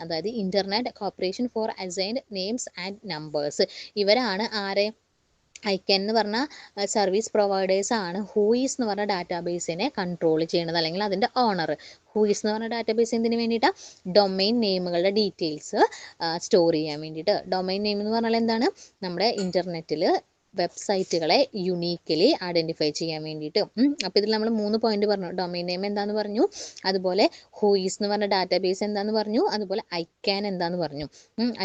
അതായത് internet corporation four assigned names and numbers. ഇവരാണ് ആരെ ഐക്യാൻ എന്ന് പറഞ്ഞ സർവീസ് പ്രൊവൈഡേഴ്സ് ആണ് ഹൂയിസ് എന്ന് പറഞ്ഞ ഡാറ്റാബേസിനെ കൺട്രോൾ ചെയ്യുന്നത് അല്ലെങ്കിൽ അതിൻ്റെ ഓണർ. ഹൂയിസ് എന്ന് പറഞ്ഞ ഡാറ്റാബേസ് എന്തിനു വേണ്ടിയിട്ടാണ്? ഡൊമൈൻ നെയിമുകളുടെ ഡീറ്റെയിൽസ് സ്റ്റോർ ചെയ്യാൻ വേണ്ടിയിട്ട്. ഡൊമൈൻ നെയിം എന്ന് പറഞ്ഞാൽ എന്താണ്? നമ്മുടെ ഇൻ്റർനെറ്റിൽ വെബ്സൈറ്റുകളെ യുണീക്കലി ഐഡൻറ്റിഫൈ ചെയ്യാൻ വേണ്ടിയിട്ട്. അപ്പോൾ ഇതിൽ നമ്മൾ 3 പോയിന്റ് പറഞ്ഞു. ഡൊമൈൻ നെയിം എന്താണെന്ന് പറഞ്ഞു, അതുപോലെ ഹൂയിസ് എന്ന് പറഞ്ഞ ഡാറ്റാബേസ് എന്താണെന്ന് പറഞ്ഞു, അതുപോലെ ഐക്യാൻ എന്താണെന്ന് പറഞ്ഞു.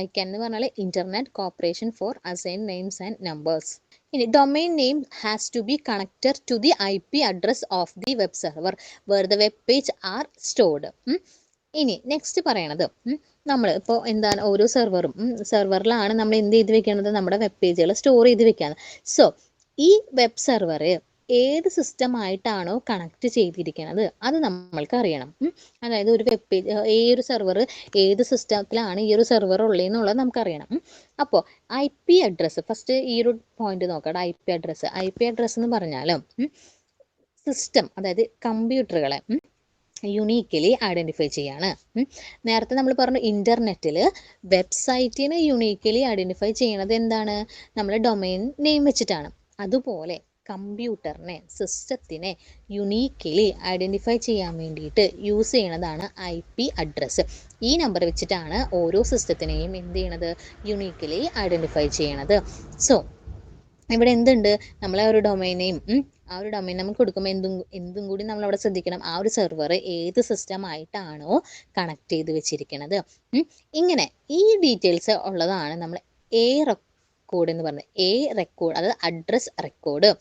ഐക്യാൻ എന്ന് പറഞ്ഞാൽ internet corporation for assign names and numbers. ഇനി domain name has to be connected to the IP address of the web server where the web page are stored. ഇനി നെക്സ്റ്റ് പറയണത്, നമ്മൾ ഇപ്പോൾ എന്താണ് ഓരോ സെർവറിലാണ് നമ്മൾ എന്ത് ചെയ്ത് വെക്കുന്നത്, നമ്മുടെ വെബ് പേജുകൾ സ്റ്റോർ ചെയ്ത് വെക്കുന്നത്. സോ ഈ വെബ് സെർവർ ഏത് സിസ്റ്റമായിട്ടാണോ കണക്ട് ചെയ്തിരിക്കുന്നത് അത് നമ്മൾക്ക് അറിയണം. അതായത് ഒരു വെബ് പേജ് ഈ ഒരു സെർവർ ഏത് സിസ്റ്റത്തിലാണ് ഈ ഒരു സെർവർ ഉള്ളതെന്നുള്ളത് നമുക്കറിയണം. അപ്പോൾ IP അഡ്രസ്സ് ഫസ്റ്റ് ഈ ഒരു പോയിന്റ് നോക്കാം. IP അഡ്രസ്സ് എന്ന് പറഞ്ഞാൽ സിസ്റ്റം, അതായത് കമ്പ്യൂട്ടറുകളെ യുണീക്കലി ഐഡൻറ്റിഫൈ ചെയ്യാണ്. നേരത്തെ നമ്മൾ പറഞ്ഞു ഇൻ്റർനെറ്റിൽ വെബ്സൈറ്റിനെ യുണീക്കലി ഐഡൻറ്റിഫൈ ചെയ്യണത് എന്താണ്, നമ്മൾ ഡൊമൈൻ നെയിം വെച്ചിട്ടാണ്. അതുപോലെ കമ്പ്യൂട്ടറിനെ സിസ്റ്റത്തിനെ യുണീക്കലി ഐഡൻറ്റിഫൈ ചെയ്യാൻ വേണ്ടിയിട്ട് യൂസ് ചെയ്യണതാണ് IP അഡ്രസ്സ്. ഈ നമ്പർ വെച്ചിട്ടാണ് ഓരോ സിസ്റ്റത്തിനെയും എന്ത് ചെയ്യണത്, യുണീക്കലി ഐഡൻറ്റിഫൈ ചെയ്യണത്. സോ ഇവിടെ എന്തുണ്ട്, നമ്മളെ ഒരു ഡൊമൈൻ നെയിം ആ ഒരു ഡൊമൈൻ നമുക്ക് കൊടുക്കുമ്പോൾ എന്തും കൂടി നമ്മളവിടെ ശ്രദ്ധിക്കണം, ആ ഒരു സെർവർ ഏത് സിസ്റ്റമായിട്ടാണോ കണക്ട് ചെയ്ത് വെച്ചിരിക്കുന്നത്. ഇങ്ങനെ ഈ ഡീറ്റെയിൽസ് ഉള്ളതാണ് നമ്മൾ റെക്കോർഡ് എന്ന് പറഞ്ഞത്. റെക്കോർഡ് അതായത് അഡ്രസ് റെക്കോർഡ്.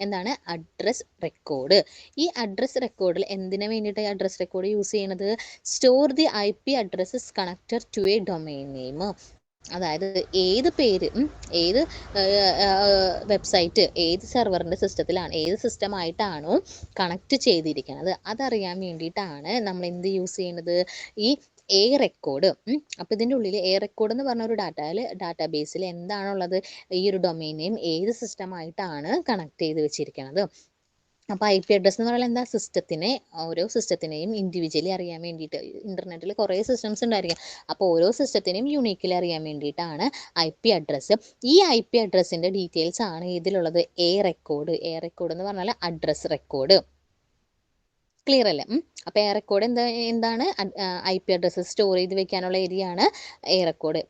എന്താണ് അഡ്രസ് റെക്കോർഡ്? ഈ അഡ്രസ് റെക്കോർഡിൽ എന്തിനു വേണ്ടിയിട്ട് അഡ്രസ് റെക്കോർഡ് യൂസ് ചെയ്യണത്? Store the IP addresses connected to a domain name. അതായത് ഏത് പേര് ഏത് വെബ്സൈറ്റ് ഏത് സെർവറിൻ്റെ സിസ്റ്റത്തിലാണ് ഏത് സിസ്റ്റമായിട്ടാണോ കണക്ട് ചെയ്തിരിക്കുന്നത് അതറിയാൻ വേണ്ടിയിട്ടാണ് നമ്മൾ എന്ത് യൂസ് ചെയ്യുന്നത്, ഈ റെക്കോർഡ്. അപ്പോൾ ഇതിൻ്റെ ഉള്ളിൽ റെക്കോർഡ് എന്ന് പറഞ്ഞ ഒരു ഡാറ്റാബേസിൽ എന്താണുള്ളത്, ഈ ഒരു ഡൊമൈൻ നെയിം ഏത് സിസ്റ്റമായിട്ടാണ് കണക്ട് ചെയ്ത് വെച്ചിരിക്കുന്നത്. അപ്പോൾ IP അഡ്രസ് എന്ന് പറയുന്നത് എന്താ, സിസ്റ്റത്തിനെ ഓരോ സിസ്റ്റത്തിനെയും ഇൻഡിവിജ്വലി അറിയാൻ വേണ്ടിയിട്ട്. ഇൻ്റർനെറ്റിൽ കുറേ സിസ്റ്റംസ് ഉണ്ടായിരിക്കും, അപ്പോൾ ഓരോ സിസ്റ്റത്തിനെയും യുണീക്കലി അറിയാൻ വേണ്ടിയിട്ടാണ് IP അഡ്രസ്സ്. ഈ IP അഡ്രസ്സിൻ്റെ ഡീറ്റെയിൽസ് ആണ് ഇതിലുള്ളത് റെക്കോർഡ് എന്ന് പറഞ്ഞാൽ അഡ്രസ് റെക്കോർഡ്. ക്ലിയർ അല്ലേ? അപ്പോൾ റെക്കോർഡ് എന്താണ് IP അഡ്രസ്സ് സ്റ്റോർ ചെയ്ത് വെക്കാനുള്ള ഏരിയ ആണ് റെക്കോർഡ്.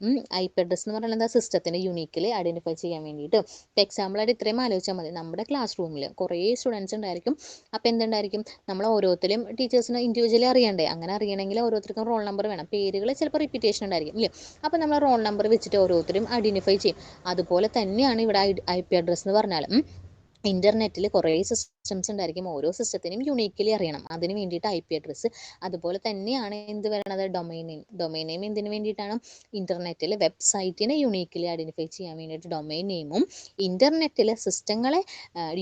IP അഡ്രസ്സ് എന്ന് പറഞ്ഞാൽ എന്താ, സിസ്റ്റത്തിനെ യുണീക്കലി ഐഡൻറ്റിഫൈ ചെയ്യാൻ വേണ്ടിയിട്ട്. ഇപ്പോൾ എക്സാമ്പിളായിട്ട് ഇത്രയും ആലോചിച്ചാൽ മതി. നമ്മുടെ ക്ലാസ് റൂമിൽ കുറേ സ്റ്റുഡൻസ് ഉണ്ടായിരിക്കും. അപ്പോൾ എന്തുണ്ടായിരിക്കും, നമ്മൾ ഓരോരുത്തരും ടീച്ചേഴ്സിനെ ഇൻഡിവിജ്വലി അറിയണ്ടേ. അങ്ങനെ അറിയണമെങ്കിൽ ഓരോരുത്തർക്കും റോൾ നമ്പർ വേണം. പേരുകൾ ചിലപ്പോൾ റിപ്പീറ്റേഷൻ ഉണ്ടായിരിക്കും ഇല്ലേ. അപ്പോൾ നമ്മൾ റോൾ നമ്പർ വെച്ചിട്ട് ഓരോരുത്തരും ഐഡൻറ്റിഫൈ ചെയ്യും. അതുപോലെ തന്നെയാണ് ഇവിടെ IP അഡ്രസ്സ് എന്ന് പറഞ്ഞാൽ. ഇൻ്റർനെറ്റിൽ കുറേ സിസ്റ്റംസ് ഉണ്ടായിരിക്കും, ഓരോ സിസ്റ്റത്തിനും യുണീക്കലി അറിയണം. അതിന് വേണ്ടിയിട്ട് IP അഡ്രസ്സ്. അതുപോലെ തന്നെയാണ് എന്ത് വരണത്, ഡൊമൈൻ നെയിം എന്തിനു വേണ്ടിയിട്ടാണ്, ഇൻ്റർനെറ്റിൽ വെബ്സൈറ്റിനെ യുണീക്കലി ഐഡൻറ്റിഫൈ ചെയ്യാൻ വേണ്ടിയിട്ട് ഡൊമൈൻ നെയിമും ഇൻ്റർനെറ്റിലെ സിസ്റ്റങ്ങളെ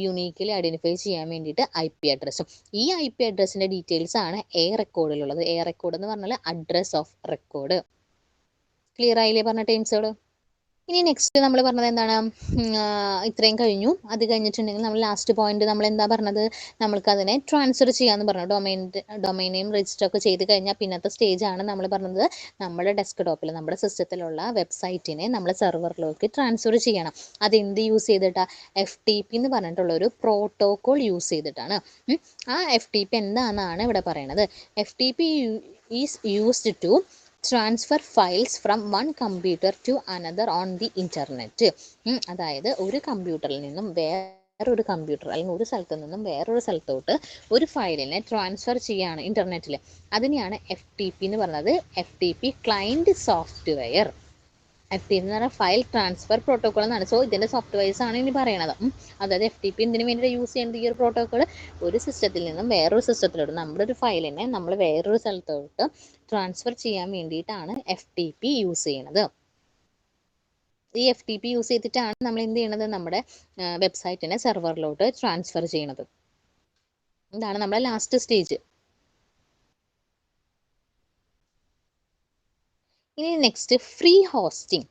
യുണീക്കലി ഐഡൻറ്റിഫൈ ചെയ്യാൻ വേണ്ടിയിട്ട് IP അഡ്രസ്സും. ഈ IP അഡ്രസ്സിൻ്റെ ഡീറ്റെയിൽസ് ആണ് റെക്കോർഡിലുള്ളത്. റെക്കോർഡ് എന്ന് പറഞ്ഞാൽ അഡ്രസ് ഓഫ് റെക്കോർഡ്. ക്ലിയർ ആയില്ലേ പറഞ്ഞ ടൈംസുകൾ? ഇനി നെക്സ്റ്റ് നമ്മൾ പറഞ്ഞത് എന്താണ്, ഇത്രയും കഴിഞ്ഞു. അത് കഴിഞ്ഞിട്ടുണ്ടെങ്കിൽ നമ്മൾ ലാസ്റ്റ് പോയിന്റ് നമ്മൾ എന്താ പറഞ്ഞത്, നമ്മൾക്കതിനെ ട്രാൻസ്ഫർ ചെയ്യാമെന്ന് പറഞ്ഞു. ഡൊമൈൻ നെയിം രജിസ്റ്റർ ഒക്കെ ചെയ്ത് കഴിഞ്ഞാൽ പിന്നത്തെ സ്റ്റേജാണ് നമ്മൾ പറഞ്ഞത്, നമ്മുടെ ഡെസ്ക്ടോപ്പിൽ നമ്മുടെ സിസ്റ്റത്തിലുള്ള വെബ്സൈറ്റിനെ നമ്മൾ സെർവറിലേക്ക് ട്രാൻസ്ഫർ ചെയ്യണം. അതെന്ത് യൂസ് ചെയ്തിട്ടാണ്, FTP എന്ന് പറഞ്ഞിട്ടുള്ളൊരു പ്രോട്ടോകോൾ യൂസ് ചെയ്തിട്ടാണ്. ആ FTP എന്താണെന്നാണ് ഇവിടെ പറയണത്. FTP is used to transfer files from one computer to another on the internet. അതായത് ഒരു കമ്പ്യൂട്ടറിൽ നിന്നും വേറൊരു കമ്പ്യൂട്ടർ അല്ലെങ്കിൽ ഒരു സ്ഥലത്തു നിന്നും വേറൊരു സ്ഥലത്തോട്ട് ഒരു ഫയലിനെ ട്രാൻസ്ഫർ ചെയ്യുകയാണ് ഇൻ്റർനെറ്റിൽ. അതിനെയാണ് FTP എന്ന് പറയുന്നത്. FTP client software. FTP എന്ന് പറഞ്ഞാൽ ഫയൽ ട്രാൻസ്ഫർ പ്രോട്ടോകോൾ എന്നാണ്. സോ ഇതിൻ്റെ സോഫ്റ്റ്വെയർസ് ആണ് ഇനി പറയണത്. അതായത് FTP എന്തിനു വേണ്ടിയിട്ട് യൂസ് ചെയ്യുന്നത്? ഈ ഒരു പ്രോട്ടോകോൾ ഒരു സിസ്റ്റത്തിൽ നിന്നും വേറൊരു സിസ്റ്റത്തിലോട്ട്, നമ്മുടെ ഒരു ഫയലിനെ നമ്മൾ വേറൊരു സ്ഥലത്തോട്ട് ട്രാൻസ്ഫർ ചെയ്യാൻ വേണ്ടിയിട്ടാണ് FTP യൂസ് ചെയ്യണത്. ഈ FTP യൂസ് ചെയ്തിട്ടാണ് നമ്മൾ എന്ത് ചെയ്യണത്? നമ്മുടെ വെബ്സൈറ്റിനെ സെർവറിലോട്ട് ട്രാൻസ്ഫർ ചെയ്യണത്. ഇതാണ് നമ്മുടെ ലാസ്റ്റ് സ്റ്റേജ്. ഇനി next free hosting.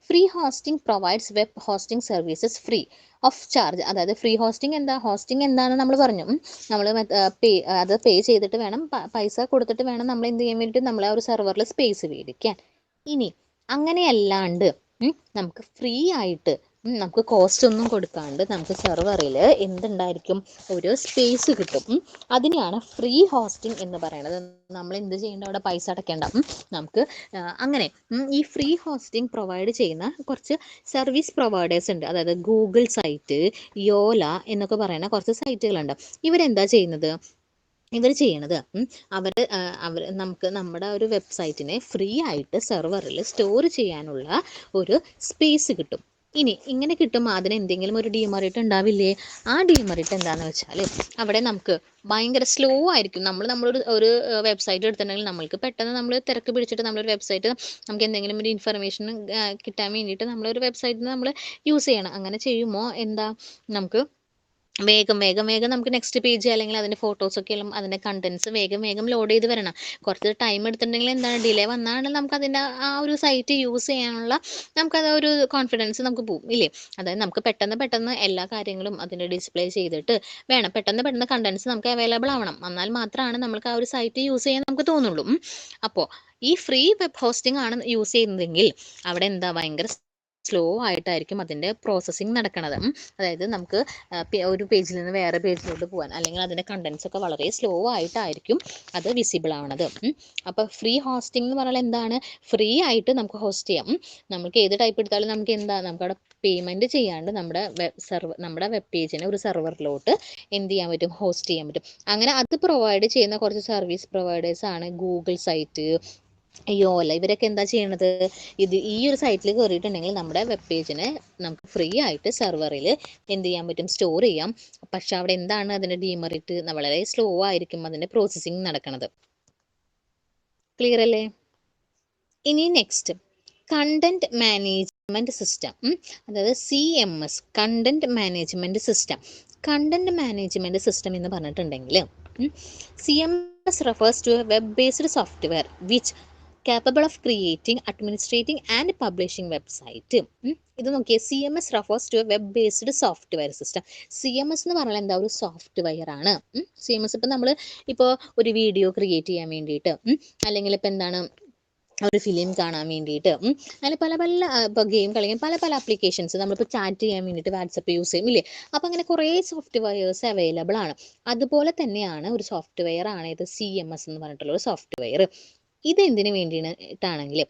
Free hosting provides web hosting services free of charge. അതായത് ഫ്രീ ഹോസ്റ്റിംഗ് എന്താ? ഹോസ്റ്റിംഗ് എന്താണെന്ന് നമ്മൾ പറഞ്ഞു. നമ്മൾ അത് പേ ചെയ്തിട്ട് വേണം, പൈസ കൊടുത്തിട്ട് വേണം നമ്മൾ എന്ത് ചെയ്യാൻ വേണ്ടിയിട്ട് നമ്മളെ ഒരു സെർവറിൽ സ്പേസ് മേടിക്കാൻ. ഇനി അങ്ങനെയല്ലാണ്ട് നമുക്ക് ഫ്രീ ആയിട്ട് നമുക്ക് കോസ്റ്റ് ഒന്നും കൊടുക്കാണ്ട് നമുക്ക് സെർവറിൽ എന്തുണ്ടായിരിക്കും? ഒരു സ്പേസ് കിട്ടും. അതിനെയാണ് ഫ്രീ ഹോസ്റ്റിംഗ് എന്ന് പറയുന്നത്. നമ്മൾ എന്ത് ചെയ്യേണ്ട? അവിടെ പൈസ അടയ്ക്കേണ്ട. നമുക്ക് അങ്ങനെ ഈ ഫ്രീ ഹോസ്റ്റിംഗ് പ്രൊവൈഡ് ചെയ്യുന്ന കുറച്ച് സർവീസ് പ്രൊവൈഡേഴ്സ് ഉണ്ട്. അതായത് ഗൂഗിൾ സൈറ്റ്, യോല എന്നൊക്കെ പറയുന്ന കുറച്ച് സൈറ്റുകളുണ്ട്. ഇവരെന്താ ചെയ്യുന്നത്? ഇവർ ചെയ്യണത് അവർ നമുക്ക് നമ്മുടെ ഒരു വെബ്സൈറ്റിനെ ഫ്രീ ആയിട്ട് സെർവറിൽ സ്റ്റോർ ചെയ്യാനുള്ള ഒരു സ്പേസ് കിട്ടും. ഇനി ഇങ്ങനെ കിട്ടുമ്പോൾ അതിന് എന്തെങ്കിലും ഒരു ഡീമെറിറ്റ് ഉണ്ടാവില്ലേ? ആ ഡീമെറിറ്റ് എന്താണെന്ന് വെച്ചാൽ അവിടെ നമുക്ക് ഭയങ്കര സ്ലോ ആയിരിക്കും. നമ്മളൊരു വെബ്സൈറ്റ് എടുത്തിട്ടുണ്ടെങ്കിൽ നമ്മൾക്ക് പെട്ടെന്ന് നമ്മൾ തിരക്ക് പിടിച്ചിട്ട് നമ്മളൊരു വെബ്സൈറ്റ് നമുക്ക് എന്തെങ്കിലും ഒരു ഇൻഫർമേഷൻ കിട്ടാൻ വേണ്ടിയിട്ട് നമ്മളൊരു വെബ്സൈറ്റ് നമ്മൾ യൂസ് ചെയ്യണം. അങ്ങനെ ചെയ്യുമ്പോൾ എന്താ? നമുക്ക് വേഗം നമുക്ക് നെക്സ്റ്റ് പേജ് അല്ലെങ്കിൽ അതിൻ്റെ ഫോട്ടോസൊക്കെ എല്ലാം അതിൻ്റെ കണ്ടൻസ് വേഗം ലോഡ് ചെയ്ത് വരണം. കുറച്ച് ടൈം എടുത്തിട്ടുണ്ടെങ്കിൽ എന്താണ്? ഡിലേ വന്നാണ് നമുക്ക് അതിൻ്റെ ആ ഒരു സൈറ്റ് യൂസ് ചെയ്യാനുള്ള നമുക്കത് ഒരു കോൺഫിഡൻസ് നമുക്ക് പോകും ഇല്ലേ? അതായത് നമുക്ക് പെട്ടെന്ന് എല്ലാ കാര്യങ്ങളും അതിൻ്റെ ഡിസ്പ്ലേ ചെയ്തിട്ട് വേണം. പെട്ടെന്ന് കണ്ടൻസ് നമുക്ക് അവൈലബിൾ ആവണം. എന്നാൽ മാത്രമാണ് നമുക്ക് ആ ഒരു സൈറ്റ് യൂസ് ചെയ്യാൻ നമുക്ക് തോന്നുള്ളൂ. അപ്പോൾ ഈ ഫ്രീ വെബ് ഹോസ്റ്റിംഗ് ആണ് യൂസ് ചെയ്യുന്നതെങ്കിൽ അവിടെ എന്താ? ഭയങ്കര സ്ലോ ആയിട്ടായിരിക്കും അതിൻ്റെ പ്രോസസ്സിങ് നടക്കുന്നത്. അതായത് നമുക്ക് ഒരു പേജിൽ നിന്ന് വേറെ പേജിലോട്ട് പോകാൻ അല്ലെങ്കിൽ അതിൻ്റെ കണ്ടൻസ് ഒക്കെ വളരെ സ്ലോ ആയിട്ടായിരിക്കും അത് വിസിബിൾ ആവണത്. അപ്പോൾ ഫ്രീ ഹോസ്റ്റിംഗ് എന്ന് പറഞ്ഞാൽ എന്താണ്? ഫ്രീ ആയിട്ട് നമുക്ക് ഹോസ്റ്റ് ചെയ്യാം. നമുക്ക് ഏത് ടൈപ്പ് എടുത്താലും നമുക്ക് എന്താ? നമുക്ക് അവിടെ പേയ്മെൻറ്റ് ചെയ്യാണ്ട് നമ്മുടെ വെബ് പേജിനെ ഒരു സെർവറിലോട്ട് എന്ത് ചെയ്യാൻ പറ്റും? ഹോസ്റ്റ് ചെയ്യാൻ പറ്റും. അങ്ങനെ അത് പ്രൊവൈഡ് ചെയ്യുന്ന കുറച്ച് സർവീസ് പ്രൊവൈഡേഴ്സ് ആണ് ഗൂഗിൾ സൈറ്റ്, യോല. ഇവരൊക്കെ എന്താ ചെയ്യണത്? ഈ ഒരു സൈറ്റിൽ കയറിയിട്ടുണ്ടെങ്കിൽ നമ്മുടെ വെബ് പേജിനെ നമുക്ക് ഫ്രീ ആയിട്ട് സെർവറിൽ എന്ത് ചെയ്യാൻ പറ്റും? സ്റ്റോർ ചെയ്യാം. പക്ഷെ അവിടെ എന്താണ് അതിൻ്റെ ഡീമെറിറ്റ്? വളരെ സ്ലോ ആയിരിക്കും അതിൻ്റെ പ്രോസസ്സിങ് നടക്കുന്നത്. ക്ലിയർ അല്ലേ? ഇനി നെക്സ്റ്റ് കണ്ടന്റ് മാനേജ്മെന്റ് സിസ്റ്റം, അതായത് CMS, content management system. Content management system എന്ന് പറഞ്ഞിട്ടുണ്ടെങ്കിൽ CMS refers to a web-based software which capable of creating, administrating and publishing website. ഇത് നോക്കിയേ, CMS refers to a web-based software system. CMS എന്ന് പറഞ്ഞാൽ എന്താ? ഒരു software ആണ്. CMS ഇപ്പം നമ്മൾ ഒരു വീഡിയോ ക്രിയേറ്റ് ചെയ്യാൻ വേണ്ടിയിട്ട് അല്ലെങ്കിൽ ഇപ്പം എന്താണ് ഒരു ഫിലിം കാണാൻ വേണ്ടിയിട്ട് അങ്ങനെ പല ഇപ്പോൾ ഗെയിം കളിക്കാൻ പല ആപ്ലിക്കേഷൻസ് നമ്മളിപ്പോൾ ചാറ്റ് ചെയ്യാൻ വേണ്ടിയിട്ട് വാട്സപ്പ് യൂസ് ചെയ്യും ഇല്ലേ? അപ്പോൾ അങ്ങനെ കുറേ സോഫ്റ്റ്വെയർസ് അവൈലബിൾ ആണ്. അതുപോലെ തന്നെയാണ് ഒരു സോഫ്റ്റ്വെയർ ആണ് ഇത് CMS എന്ന് പറഞ്ഞിട്ടുള്ള ഒരു സോഫ്റ്റ്വെയർ. ഇതെന്തിനു വേണ്ടിയിട്ടാണെങ്കിൽ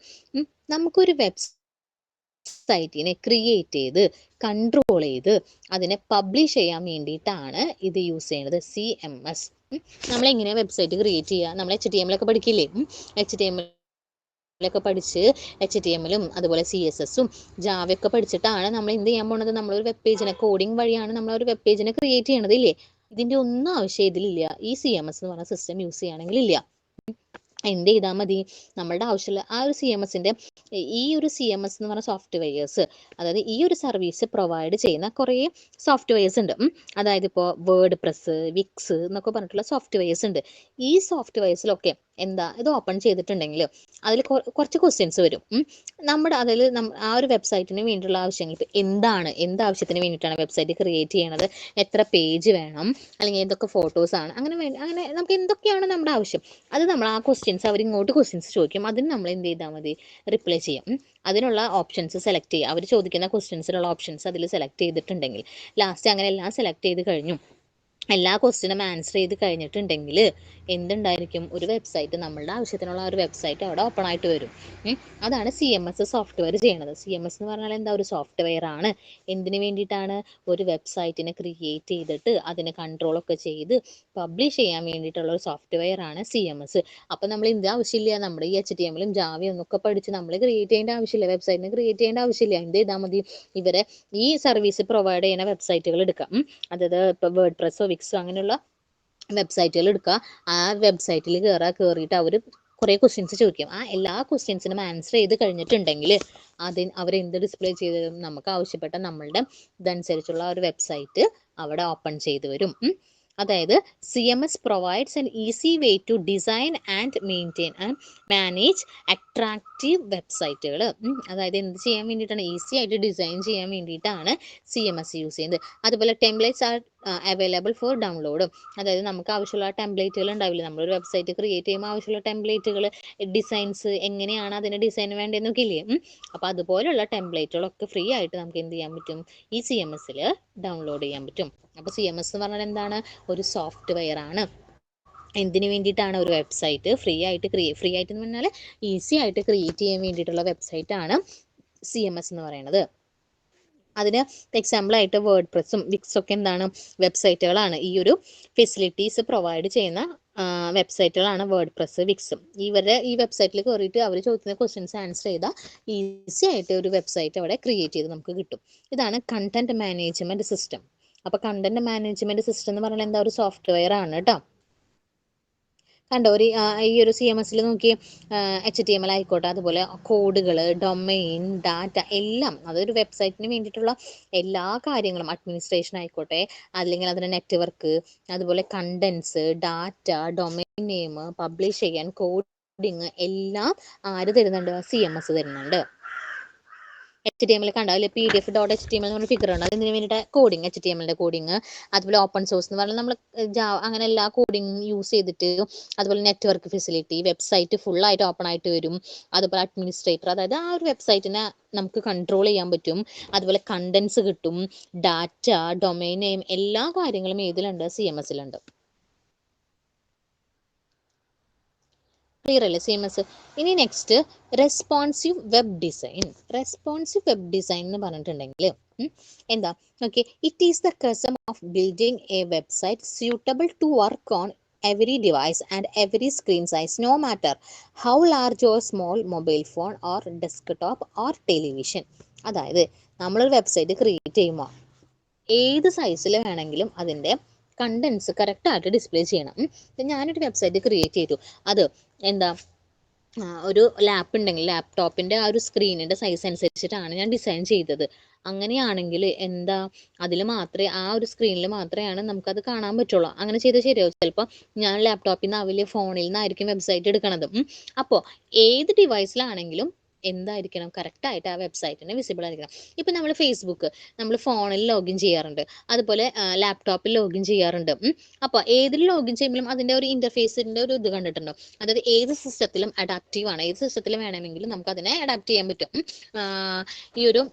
നമുക്കൊരു വെബ്സൈറ്റിനെ ക്രിയേറ്റ് ചെയ്ത് കൺട്രോൾ ചെയ്ത് അതിനെ പബ്ലിഷ് ചെയ്യാൻ വേണ്ടിയിട്ടാണ് ഇത് യൂസ് ചെയ്യുന്നത്. CMS നമ്മളെങ്ങനെയാണ് വെബ്സൈറ്റ് ക്രിയേറ്റ് ചെയ്യുക? നമ്മൾ HTML ഒക്കെ പഠിക്കില്ലേ? HTML ഒക്കെ പഠിച്ച് HTML-ഉം അതുപോലെ CSS-ഉം ജാവയൊക്കെ പഠിച്ചിട്ടാണ് നമ്മൾ എന്ത് ചെയ്യാൻ പോണത്? നമ്മളൊരു വെബ് പേജിനെ കോഡിങ് വഴിയാണ് നമ്മളൊരു വെബ് പേജിനെ ക്രിയേറ്റ് ചെയ്യണത് ഇല്ലേ? ഇതിൻ്റെ ഒന്നും ആവശ്യം ഇതിലില്ല. ഈ CMS എന്ന് പറഞ്ഞ സിസ്റ്റം യൂസ് ചെയ്യുകയാണെങ്കിൽ ഇല്ല. എന്ത് ചെയ്താൽ മതി? നമ്മളുടെ ആവശ്യമുള്ള ആ ഒരു CMS-ൻ്റെ ഈ ഒരു CMS എന്ന് പറഞ്ഞ സോഫ്റ്റ്വെയർസ്, അതായത് ഈ ഒരു സർവീസ് പ്രൊവൈഡ് ചെയ്യുന്ന കുറേ സോഫ്റ്റ്വെയർസ് ഉണ്ട്. അതായത് ഇപ്പോൾ വേർഡ് പ്രസ്, വിക്സ് എന്നൊക്കെ പറഞ്ഞിട്ടുള്ള സോഫ്റ്റ്വെയർസ് ഉണ്ട്. ഈ സോഫ്റ്റ്വെയർസിലൊക്കെ എന്താ? ഇത് ഓപ്പൺ ചെയ്തിട്ടുണ്ടെങ്കിൽ അതിൽ കുറച്ച് ക്വസ്റ്റ്യൻസ് വരും. നമ്മുടെ അതിൽ ആ ഒരു വെബ്സൈറ്റിന് വേണ്ടിയുള്ള ആവശ്യങ്ങൾ ഇപ്പോൾ എന്ത് ആവശ്യത്തിന് വേണ്ടിയിട്ടാണ് വെബ്സൈറ്റ് ക്രിയേറ്റ് ചെയ്യണത്, എത്ര പേജ് വേണം, അല്ലെങ്കിൽ എന്തൊക്കെ ഫോട്ടോസാണ്, അങ്ങനെ നമുക്ക് എന്തൊക്കെയാണ് നമ്മുടെ ആവശ്യം, അത് നമ്മൾ ആ ക്വസ്റ്റ്യൻസ് അവരിങ്ങോട്ട് ക്വസ്റ്റ്യൻസ് ചോദിക്കും. അതിന് നമ്മൾ എന്ത് ചെയ്താൽ മതി? റിപ്ലൈ ചെയ്യാം. അതിനുള്ള ഓപ്ഷൻസ് സെലക്ട് ചെയ്യുക. അവർ ചോദിക്കുന്ന ക്വസ്റ്റ്യൻസിനുള്ള ഓപ്ഷൻസ് അതിൽ സെലക്ട് ചെയ്തിട്ടുണ്ടെങ്കിൽ ലാസ്റ്റ് അങ്ങനെ എല്ലാം സെലക്ട് ചെയ്ത് കഴിഞ്ഞു എല്ലാ ക്വസ്റ്റ്യനും ആൻസർ ചെയ്ത് കഴിഞ്ഞിട്ടുണ്ടെങ്കിൽ എന്തുണ്ടായിരിക്കും, ഒരു വെബ്സൈറ്റ്, നമ്മളുടെ ആവശ്യത്തിനുള്ള ഒരു വെബ്സൈറ്റ് അവിടെ ഓപ്പൺ ആയിട്ട് വരും. അതാണ് CMS സോഫ്റ്റ്വെയർ ചെയ്യണത്. CMS എന്ന് പറഞ്ഞാൽ എന്താ, ഒരു സോഫ്റ്റ്വെയർ ആണ്. എന്തിനു വേണ്ടിയിട്ടാണ്, ഒരു വെബ്സൈറ്റിനെ ക്രിയേറ്റ് ചെയ്തിട്ട് അതിനെ കൺട്രോളൊക്കെ ചെയ്ത് പബ്ലിഷ് ചെയ്യാൻ വേണ്ടിയിട്ടുള്ള ഒരു സോഫ്റ്റ്വെയർ ആണ് CMS. അപ്പം നമ്മൾ എന്ത് ആവശ്യമില്ല, നമ്മുടെ ഈ HTML ജാവയും ഒന്നൊക്കെ പഠിച്ച് നമ്മൾ ക്രിയേറ്റ് ചെയ്യേണ്ട ആവശ്യമില്ല, വെബ്സൈറ്റിനെ ക്രിയേറ്റ് ചെയ്യേണ്ട ആവശ്യമില്ല. എന്ത് ചെയ്താൽ മതി, ഇവരെ ഈ സർവീസ് പ്രൊവൈഡ് ചെയ്യുന്ന വെബ്സൈറ്റുകൾ എടുക്കാം. അതായത് ഇപ്പോൾ വേർഡ് പ്രസ്സോ വിക്സോ അങ്ങനെയുള്ള വെബ്സൈറ്റുകൾ എടുക്കുക. ആ വെബ്സൈറ്റിൽ കയറിയിട്ട് അവർ കുറേ ക്വസ്റ്റ്യൻസ് ചോദിക്കും. ആ എല്ലാ ക്വസ്റ്റ്യൻസിനും ആൻസർ ചെയ്ത് കഴിഞ്ഞിട്ടുണ്ടെങ്കിൽ അവരെന്ത് ഡിസ്പ്ലേ ചെയ്ത് തരും, നമുക്ക് ആവശ്യപ്പെട്ട നമ്മളുടെ ഇതനുസരിച്ചുള്ള ഒരു വെബ്സൈറ്റ് അവിടെ ഓപ്പൺ ചെയ്ത് വരും. അതായത് CMS provides an easy way to design and maintain and manage attractive വെബ്സൈറ്റുകൾ. അതായത് എന്ത് ചെയ്യാൻ വേണ്ടിയിട്ടാണ്, ഈസി ആയിട്ട് ഡിസൈൻ ചെയ്യാൻ വേണ്ടിയിട്ടാണ് CMS യൂസ് ചെയ്യുന്നത്. അതുപോലെ templates are available for download. അതായത് നമുക്ക് ആവശ്യമുള്ള ടെംപ്ലേറ്റുകൾ ഉണ്ടാവില്ല, നമ്മളൊരു വെബ്സൈറ്റ് ക്രിയേറ്റ് ചെയ്യുമ്പോൾ ആവശ്യമുള്ള ടെംപ്ലേറ്റുകൾ, ഡിസൈൻസ്, എങ്ങനെയാണ് അതിന് ഡിസൈൻ വേണ്ടതെന്നൊക്കെ ഇല്ലേ, അപ്പോൾ അതുപോലുള്ള ടെംപ്ലേറ്റുകളൊക്കെ ഫ്രീ ആയിട്ട് നമുക്ക് എന്ത് ചെയ്യാൻ പറ്റും, ഈ CMSൽ ഡൗൺലോഡ് ചെയ്യാൻ പറ്റും. അപ്പോൾ CMS എന്ന് പറഞ്ഞാൽ എന്താണ്, ഒരു സോഫ്റ്റ്വെയർ ആണ്. എന്തിനു വേണ്ടിയിട്ടാണ്, ഒരു വെബ്സൈറ്റ് ഫ്രീ ആയിട്ട് എന്ന് പറഞ്ഞാൽ ഈസി ആയിട്ട് ക്രിയേറ്റ് ചെയ്യാൻ വേണ്ടിയിട്ടുള്ള വെബ്സൈറ്റ് ആണ് CMS എന്ന് പറയുന്നത്. അതിന് എക്സാമ്പിളായിട്ട് വേർഡ് പ്രസ്സും വിക്സൊക്കെ എന്താണ്, വെബ്സൈറ്റുകളാണ്. ഈ ഒരു ഫെസിലിറ്റീസ് പ്രൊവൈഡ് ചെയ്യുന്ന വെബ്സൈറ്റുകളാണ് വേർഡ് പ്രസ്, വിക്സും. ഈ വെബ്സൈറ്റിൽ കയറിയിട്ട് അവർ ചോദിക്കുന്ന ക്വസ്റ്റ്യൻസ് ആൻസർ ചെയ്താൽ ഈസി ആയിട്ട് ഒരു വെബ്സൈറ്റ് അവിടെ ക്രിയേറ്റ് ചെയ്ത് നമുക്ക് കിട്ടും. ഇതാണ് കണ്ടന്റ് മാനേജ്മെന്റ് സിസ്റ്റം. അപ്പോൾ കണ്ടന്റ് മാനേജ്മെന്റ് സിസ്റ്റം എന്ന് പറഞ്ഞാൽ എന്താ, ഒരു സോഫ്റ്റ്വെയർ ആണ് കേട്ടോ. കണ്ടോ, ഈ ഒരു CMSൽ നോക്കി, HTML ആയിക്കോട്ടെ, അതുപോലെ കോഡുകൾ, ഡൊമൈൻ, ഡാറ്റ എല്ലാം, അതൊരു വെബ്സൈറ്റിന് വേണ്ടിയിട്ടുള്ള എല്ലാ കാര്യങ്ങളും, അഡ്മിനിസ്ട്രേഷൻ ആയിക്കോട്ടെ, അല്ലെങ്കിൽ അതിൻ്റെ നെറ്റ്വർക്ക്, അതുപോലെ contents, data, domain name, publish ചെയ്യാൻ കോഡിങ് എല്ലാം ആര് തരുന്നുണ്ട്, CMS തരുന്നുണ്ട്. HTML കണ്ടോ, അതിൽ PDF.html എന്ന് പറഞ്ഞ ഫിഗർ ഉണ്ട്. അതിന് വേണ്ടിയിട്ട് കോഡിങ്, HTMLന്റെ കോഡിങ്, അതുപോലെ ഓപ്പൺ സോഴ്സ് എന്ന് പറഞ്ഞാൽ നമ്മൾ അങ്ങനെ എല്ലാ കോഡിങ് യൂസ് ചെയ്തിട്ട്, അതുപോലെ നെറ്റ്വർക്ക് ഫെസിലിറ്റി, വെബ്സൈറ്റ് ഫുൾ ആയിട്ട് ഓപ്പൺ ആയിട്ട് വരും. അതുപോലെ അഡ്മിനിസ്ട്രേറ്റർ, അതായത് ആ ഒരു വെബ്സൈറ്റിനെ നമുക്ക് കൺട്രോൾ ചെയ്യാൻ പറ്റും. അതുപോലെ കണ്ടൻസ് കിട്ടും, ഡാറ്റ, ഡൊമൈൻ നെയിം, എല്ലാ കാര്യങ്ങളും ഏതിലുണ്ട്, CMSലുണ്ട്. ക്ലിയർ അല്ലേ CMS? ഇനി next responsive web design. Responsive web design എന്ന് പറഞ്ഞിട്ടുണ്ടെങ്കിൽ എന്താ, okay, it is the custom of building a website suitable to work on every device and every screen size, no matter how large or small mobile phone or desktop or television. അതായത് നമ്മളൊരു website create ചെയ്യുമ്പോൾ ഏത് സൈസിൽ വേണമെങ്കിലും അതിൻ്റെ contents കറക്റ്റായിട്ട് display ചെയ്യണം. ഞാനൊരു വെബ്സൈറ്റ് ക്രിയേറ്റ് ചെയ്തു, അത് എന്താ, ഒരു ലാപ്പ് ഉണ്ടെങ്കിൽ ലാപ്ടോപ്പിൻ്റെ ആ ഒരു സ്ക്രീനിൻ്റെ സൈസ് അനുസരിച്ചിട്ടാണ് ഞാൻ ഡിസൈൻ ചെയ്തത്. അങ്ങനെയാണെങ്കിൽ എന്താ, അതിൽ മാത്രമേ, ആ ഒരു സ്ക്രീനിൽ മാത്രമേ നമുക്കത് കാണാൻ പറ്റുള്ളൂ. അങ്ങനെ ചെയ്താൽ ശരിയാവും. ചിലപ്പോൾ ഞാൻ ലാപ്ടോപ്പിൽ നിന്ന് ആവില്ല, ഫോണിൽ നിന്നായിരിക്കും വെബ്സൈറ്റ് എടുക്കണത്. അപ്പോൾ ഏത് ഡിവൈസിലാണെങ്കിലും എന്തായിരിക്കണം, കറക്റ്റായിട്ട് ആ വെബ്സൈറ്റിന് വിസിബിൾ ആയിരിക്കണം. ഇപ്പം നമ്മൾ ഫേസ്ബുക്ക് നമ്മൾ ഫോണിൽ ലോഗിൻ ചെയ്യാറുണ്ട്, അതുപോലെ ലാപ്ടോപ്പിൽ ലോഗിൻ ചെയ്യാറുണ്ട്. അപ്പോൾ ഏതിൽ ലോഗിൻ ചെയ്യുമ്പോഴും അതിൻ്റെ ഒരു ഇൻ്റർഫേസിൻ്റെ ഒരു ഇത് കണ്ടിട്ടുണ്ടോ, അതായത് ഏത് സിസ്റ്റത്തിലും അഡാപ്റ്റീവ് ആണ്, ഏത് സിസ്റ്റത്തിൽ വേണമെങ്കിലും നമുക്ക് അതിനെ അഡാപ്റ്റ് ചെയ്യാൻ പറ്റും. ഈ ഒരു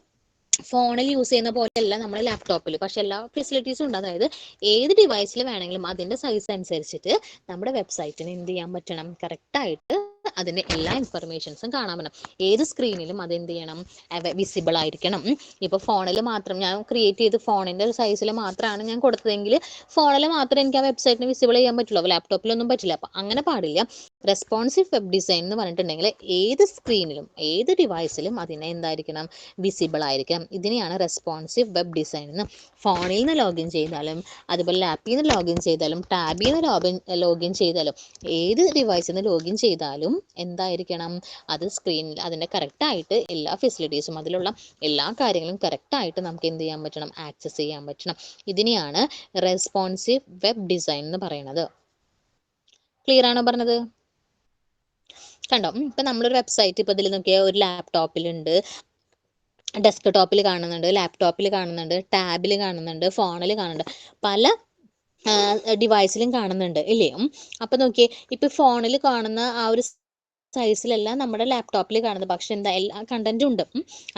ഫോണിൽ യൂസ് ചെയ്യുന്ന പോലെയല്ല നമ്മൾ ലാപ്ടോപ്പിൽ, പക്ഷെ എല്ലാ ഫെസിലിറ്റീസും ഉണ്ട്. അതായത് ഏത് ഡിവൈസിൽ വേണമെങ്കിലും അതിൻ്റെ സൈസ് അനുസരിച്ചിട്ട് നമ്മുടെ വെബ്സൈറ്റിന് എന്ത് ചെയ്യാൻ പറ്റണം, കറക്റ്റായിട്ട് അതിൻ്റെ എല്ലാ ഇൻഫർമേഷൻസും കാണാൻ പറ്റണം. ഏത് സ്ക്രീനിലും അത് എന്ത് ചെയ്യണം, വിസിബിൾ ആയിരിക്കണം. ഇപ്പോൾ ഫോണിൽ മാത്രം ഞാൻ ക്രിയേറ്റ് ചെയ്ത് ഫോണിൻ്റെ സൈസിൽ മാത്രമാണ് ഞാൻ കൊടുത്തതെങ്കിൽ ഫോണിൽ മാത്രമേ എനിക്ക് ആ വെബ്സൈറ്റിന് വിസിബിൾ ചെയ്യാൻ പറ്റുള്ളൂ, ലാപ്ടോപ്പിലൊന്നും പറ്റില്ല. അപ്പം അങ്ങനെ പാടില്ല. റെസ്പോൺസീവ് വെബ് ഡിസൈൻ എന്ന് പറഞ്ഞിട്ടുണ്ടെങ്കിൽ ഏത് സ്ക്രീനിലും ഏത് ഡിവൈസിലും അതിനെ എന്തായിരിക്കണം, വിസിബിൾ ആയിരിക്കണം. ഇതിനെയാണ് റെസ്പോൺസീവ് വെബ് ഡിസൈൻ എന്ന്. ഫോണിൽ നിന്ന് ലോഗിൻ ചെയ്താലും, അതുപോലെ ലാപ്പിൽ നിന്ന് ലോഗിൻ ചെയ്താലും, ടാബിൽ നിന്ന് ലോഗിൻ ചെയ്താലും, ഏത് ഡിവൈസിൽ നിന്ന് ലോഗിൻ ചെയ്താലും എന്തായിരിക്കണം, അത് സ്ക്രീനിൽ അതിൻ്റെ കറക്റ്റായിട്ട് എല്ലാ ഫെസിലിറ്റീസും, അതിലുള്ള എല്ലാ കാര്യങ്ങളും കറക്റ്റായിട്ട് നമുക്ക് എന്ത് ചെയ്യാൻ പറ്റണം, ആക്സസ് ചെയ്യാൻ പറ്റണം. ഇതിനെയാണ് റെസ്പോൺസീവ് വെബ് ഡിസൈൻ എന്ന് പറയുന്നത്. ക്ലിയർ ആണോ പറഞ്ഞത്? കണ്ടോ, ഇപ്പം നമ്മളൊരു വെബ്സൈറ്റ് ഇപ്പോൾ ഇതിൽ നോക്കിയാൽ ഒരു ലാപ്ടോപ്പിലുണ്ട്, ഡെസ്ക്ടോപ്പിൽ കാണുന്നുണ്ട്, ലാപ്ടോപ്പിൽ കാണുന്നുണ്ട്, ടാബിൽ കാണുന്നുണ്ട്, ഫോണിൽ കാണുന്നുണ്ട്, പല ഡിവൈസിലും കാണുന്നുണ്ട് ഇല്ലേ? അപ്പം നോക്കിയേ, ഇപ്പം ഫോണിൽ കാണുന്ന ആ ഒരു സൈസിലല്ല നമ്മുടെ ലാപ്ടോപ്പിൽ കാണുന്നത്, പക്ഷെ എന്താ, എല്ലാ കണ്ടന്റും ഉണ്ട്.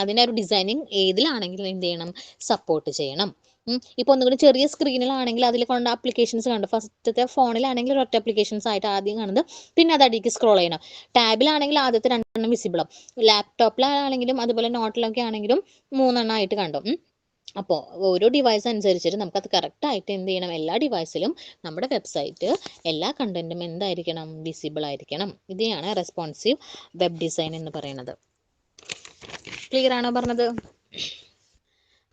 അതിൻ്റെ ഒരു ഡിസൈനിങ് ഏതിലാണെങ്കിലും എന്ത് ചെയ്യണം, സപ്പോർട്ട് ചെയ്യണം. ഇപ്പോൾ ഒന്നുകൂടി ചെറിയ സ്ക്രീനിലാണെങ്കിൽ അതിൽ കൊണ്ട് ആപ്ലിക്കേഷൻസ് കണ്ടു. ഫസ്റ്റത്തെ ഫോണിലാണെങ്കിൽ ഒരൊറ്റ ആപ്ലിക്കേഷൻസ് ആയിട്ട് ആദ്യം കാണുന്നത്, പിന്നെ അത് അടിക്ക് സ്ക്രോൾ ചെയ്യണം. ടാബിലാണെങ്കിൽ ആദ്യത്തെ 2 വിസിബിളും, ലാപ്ടോപ്പിലാണെങ്കിലും അതുപോലെ നോട്ടിലൊക്കെ ആണെങ്കിലും 3 ആയിട്ട് കണ്ടു. അപ്പോൾ ഓരോ ഡിവൈസ് അനുസരിച്ചിട്ട് നമുക്കത് കറക്റ്റായിട്ട് എന്ത് ചെയ്യണം, എല്ലാ ഡിവൈസിലും നമ്മുടെ വെബ്സൈറ്റ് എല്ലാ കണ്ടന്റും എന്തായിരിക്കണം, വിസിബിൾ ആയിരിക്കണം. ഇതാണ് റെസ്പോൺസീവ് വെബ് ഡിസൈൻ എന്ന് പറയുന്നത്. ക്ലിയർ ആണോ പറഞ്ഞത്?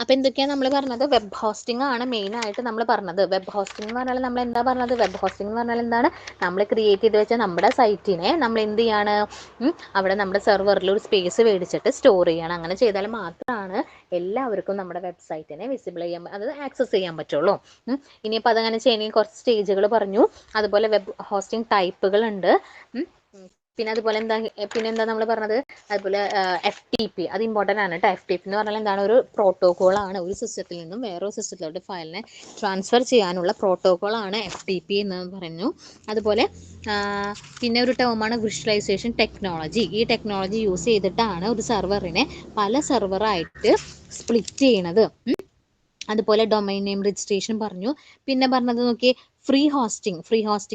അപ്പോൾ എന്തൊക്കെയാണ് നമ്മൾ പറഞ്ഞത്? വെബ് ഹോസ്റ്റിംഗ് ആണ് മെയിനായിട്ട് നമ്മൾ പറഞ്ഞത്. വെബ് ഹോസ്റ്റിംഗ് എന്ന് പറഞ്ഞാൽ നമ്മൾ എന്താ പറഞ്ഞത്? വെബ് ഹോസ്റ്റിംഗ് എന്ന് പറഞ്ഞാൽ എന്താണ്? നമ്മൾ ക്രിയേറ്റ് ചെയ്ത് വെച്ച നമ്മുടെ സൈറ്റിനെ നമ്മൾ എന്ത് ചെയ്യാണ്, അവിടെ നമ്മുടെ സെർവറിൽ ഒരു സ്പേസ് മേടിച്ചിട്ട് സ്റ്റോർ ചെയ്യണം. അങ്ങനെ ചെയ്താൽ മാത്രമാണ് എല്ലാവർക്കും നമ്മുടെ വെബ്സൈറ്റിനെ വിസിബിൾ ചെയ്യാൻ, അത് ആക്സസ് ചെയ്യാൻ പറ്റുള്ളൂ. ഇനിയിപ്പോൾ അതങ്ങനെ ചെയ്യണമെങ്കിൽ കുറച്ച് സ്റ്റേജുകൾ പറഞ്ഞു. അതുപോലെ വെബ് ഹോസ്റ്റിംഗ് ടൈപ്പുകളുണ്ട്. പിന്നെ അതുപോലെ പിന്നെന്താ നമ്മൾ പറഞ്ഞത്? അതുപോലെ FTP, അത് ഇമ്പോർട്ടൻ്റ് ആണ് കേട്ടോ. FTP എന്ന് പറഞ്ഞാൽ എന്താണ്? ഒരു പ്രോട്ടോകോളാണ്. ഒരു സിസ്റ്റത്തിൽ നിന്നും വേറൊരു സിസ്റ്റത്തിലോട്ട് ഫയലിനെ ട്രാൻസ്ഫർ ചെയ്യാനുള്ള പ്രോട്ടോകോളാണ് FTP എന്ന് പറഞ്ഞു. അതുപോലെ പിന്നെ ഒരു ടേമാണ് വിഷ്വലൈസേഷൻ ടെക്നോളജി. ഈ ടെക്നോളജി യൂസ് ചെയ്തിട്ടാണ് ഒരു സെർവറിനെ പല സെർവറായിട്ട് സ്പ്ലിറ്റ് ചെയ്യണത്. അതുപോലെ ഡൊമൈൻ നെയിം രജിസ്ട്രേഷൻ പറഞ്ഞു. പിന്നെ പറഞ്ഞത് നോക്കി, ഫ്രീ ഹോസ്റ്റിംഗ്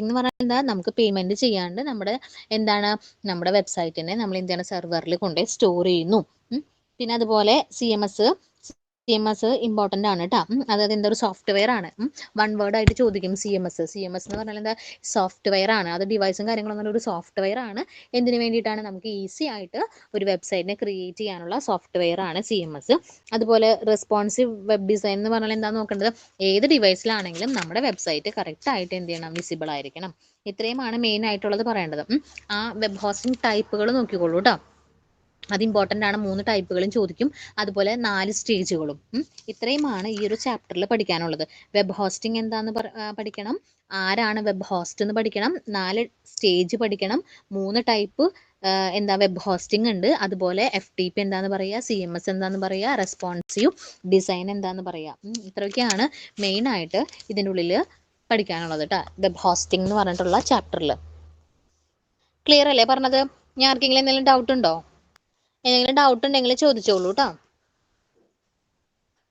എന്ന് പറഞ്ഞാൽ എന്താ? നമുക്ക് പേയ്മെന്റ് ചെയ്യാണ്ട് നമ്മുടെ വെബ്സൈറ്റിനെ നമ്മൾ എന്താണ് സെർവറിൽ കൊണ്ടുപോയി സ്റ്റോർ ചെയ്യുന്നു. പിന്നെ അതുപോലെ CMS ഇമ്പോർട്ടൻ്റ് ആണ് കേട്ടോ. അതായത് എന്താ? ഒരു സോഫ്റ്റ്വെയർ ആണ്. 1 വേർഡ് ആയിട്ട് ചോദിക്കും. CMS എന്ന് പറഞ്ഞാൽ എന്താ? സോഫ്റ്റ്വെയർ ആണ്. അത് ഡിവൈസും കാര്യങ്ങളൊന്നും ഒരു സോഫ്റ്റ്വെയർ ആണ്. എന്തിനു വേണ്ടിയിട്ടാണ്? നമുക്ക് ഈസി ആയിട്ട് ഒരു വെബ്സൈറ്റിനെ ക്രിയേറ്റ് ചെയ്യാനുള്ള സോഫ്റ്റ്വെയർ ആണ് CMS. അതുപോലെ റെസ്പോൺസീവ് വെബ് ഡിസൈൻ എന്ന് പറഞ്ഞാൽ എന്താ നോക്കേണ്ടത്? ഏത് ഡിവൈസിലാണെങ്കിലും നമ്മുടെ വെബ്സൈറ്റ് കറക്റ്റായിട്ട് എന്ത് ചെയ്യണം, വിസിബിൾ ആയിരിക്കണം. ഇത്രയുമാണ് മെയിൻ ആയിട്ടുള്ളത് പറയേണ്ടത്. ആ വെബ് ഹോസ്റ്റിംഗ് ടൈപ്പുകൾ നോക്കിക്കോളൂ കേട്ടോ. അത് ഇമ്പോർട്ടൻ്റ് ആണ്. 3 ടൈപ്പുകളും ചോദിക്കും. അതുപോലെ 4 സ്റ്റേജുകളും. ഇത്രയുമാണ് ഈ ഒരു ചാപ്റ്ററിൽ പഠിക്കാനുള്ളത്. വെബ് ഹോസ്റ്റിംഗ് എന്താന്ന് പഠിക്കണം. ആരാണ് വെബ് ഹോസ്റ്റ് എന്ന് പഠിക്കണം. 4 സ്റ്റേജ് പഠിക്കണം. 3 ടൈപ്പ് വെബ് ഹോസ്റ്റിംഗ് ഉണ്ട്. അതുപോലെ FTP എന്താന്ന് പറയുക, CMS എന്താന്ന് പറയുക, റെസ്പോൺസീവ് ഡിസൈൻ എന്താന്ന് പറയുക. ഇത്രയൊക്കെയാണ് മെയിനായിട്ട് ഇതിൻ്റെ ഉള്ളിൽ പഠിക്കാനുള്ളത് കേട്ടോ, വെബ് ഹോസ്റ്റിംഗ് എന്ന് പറഞ്ഞിട്ടുള്ള ചാപ്റ്ററിൽ. ക്ലിയർ അല്ലേ പറഞ്ഞത്? ഞാൻ ആർക്കെങ്കിലും എന്തെങ്കിലും ഡൗട്ട് ഉണ്ടോ? എന്തെങ്കിലും ഡൗട്ട് ഉണ്ടെങ്കിൽ ചോദിച്ചോളൂ കേട്ടോ.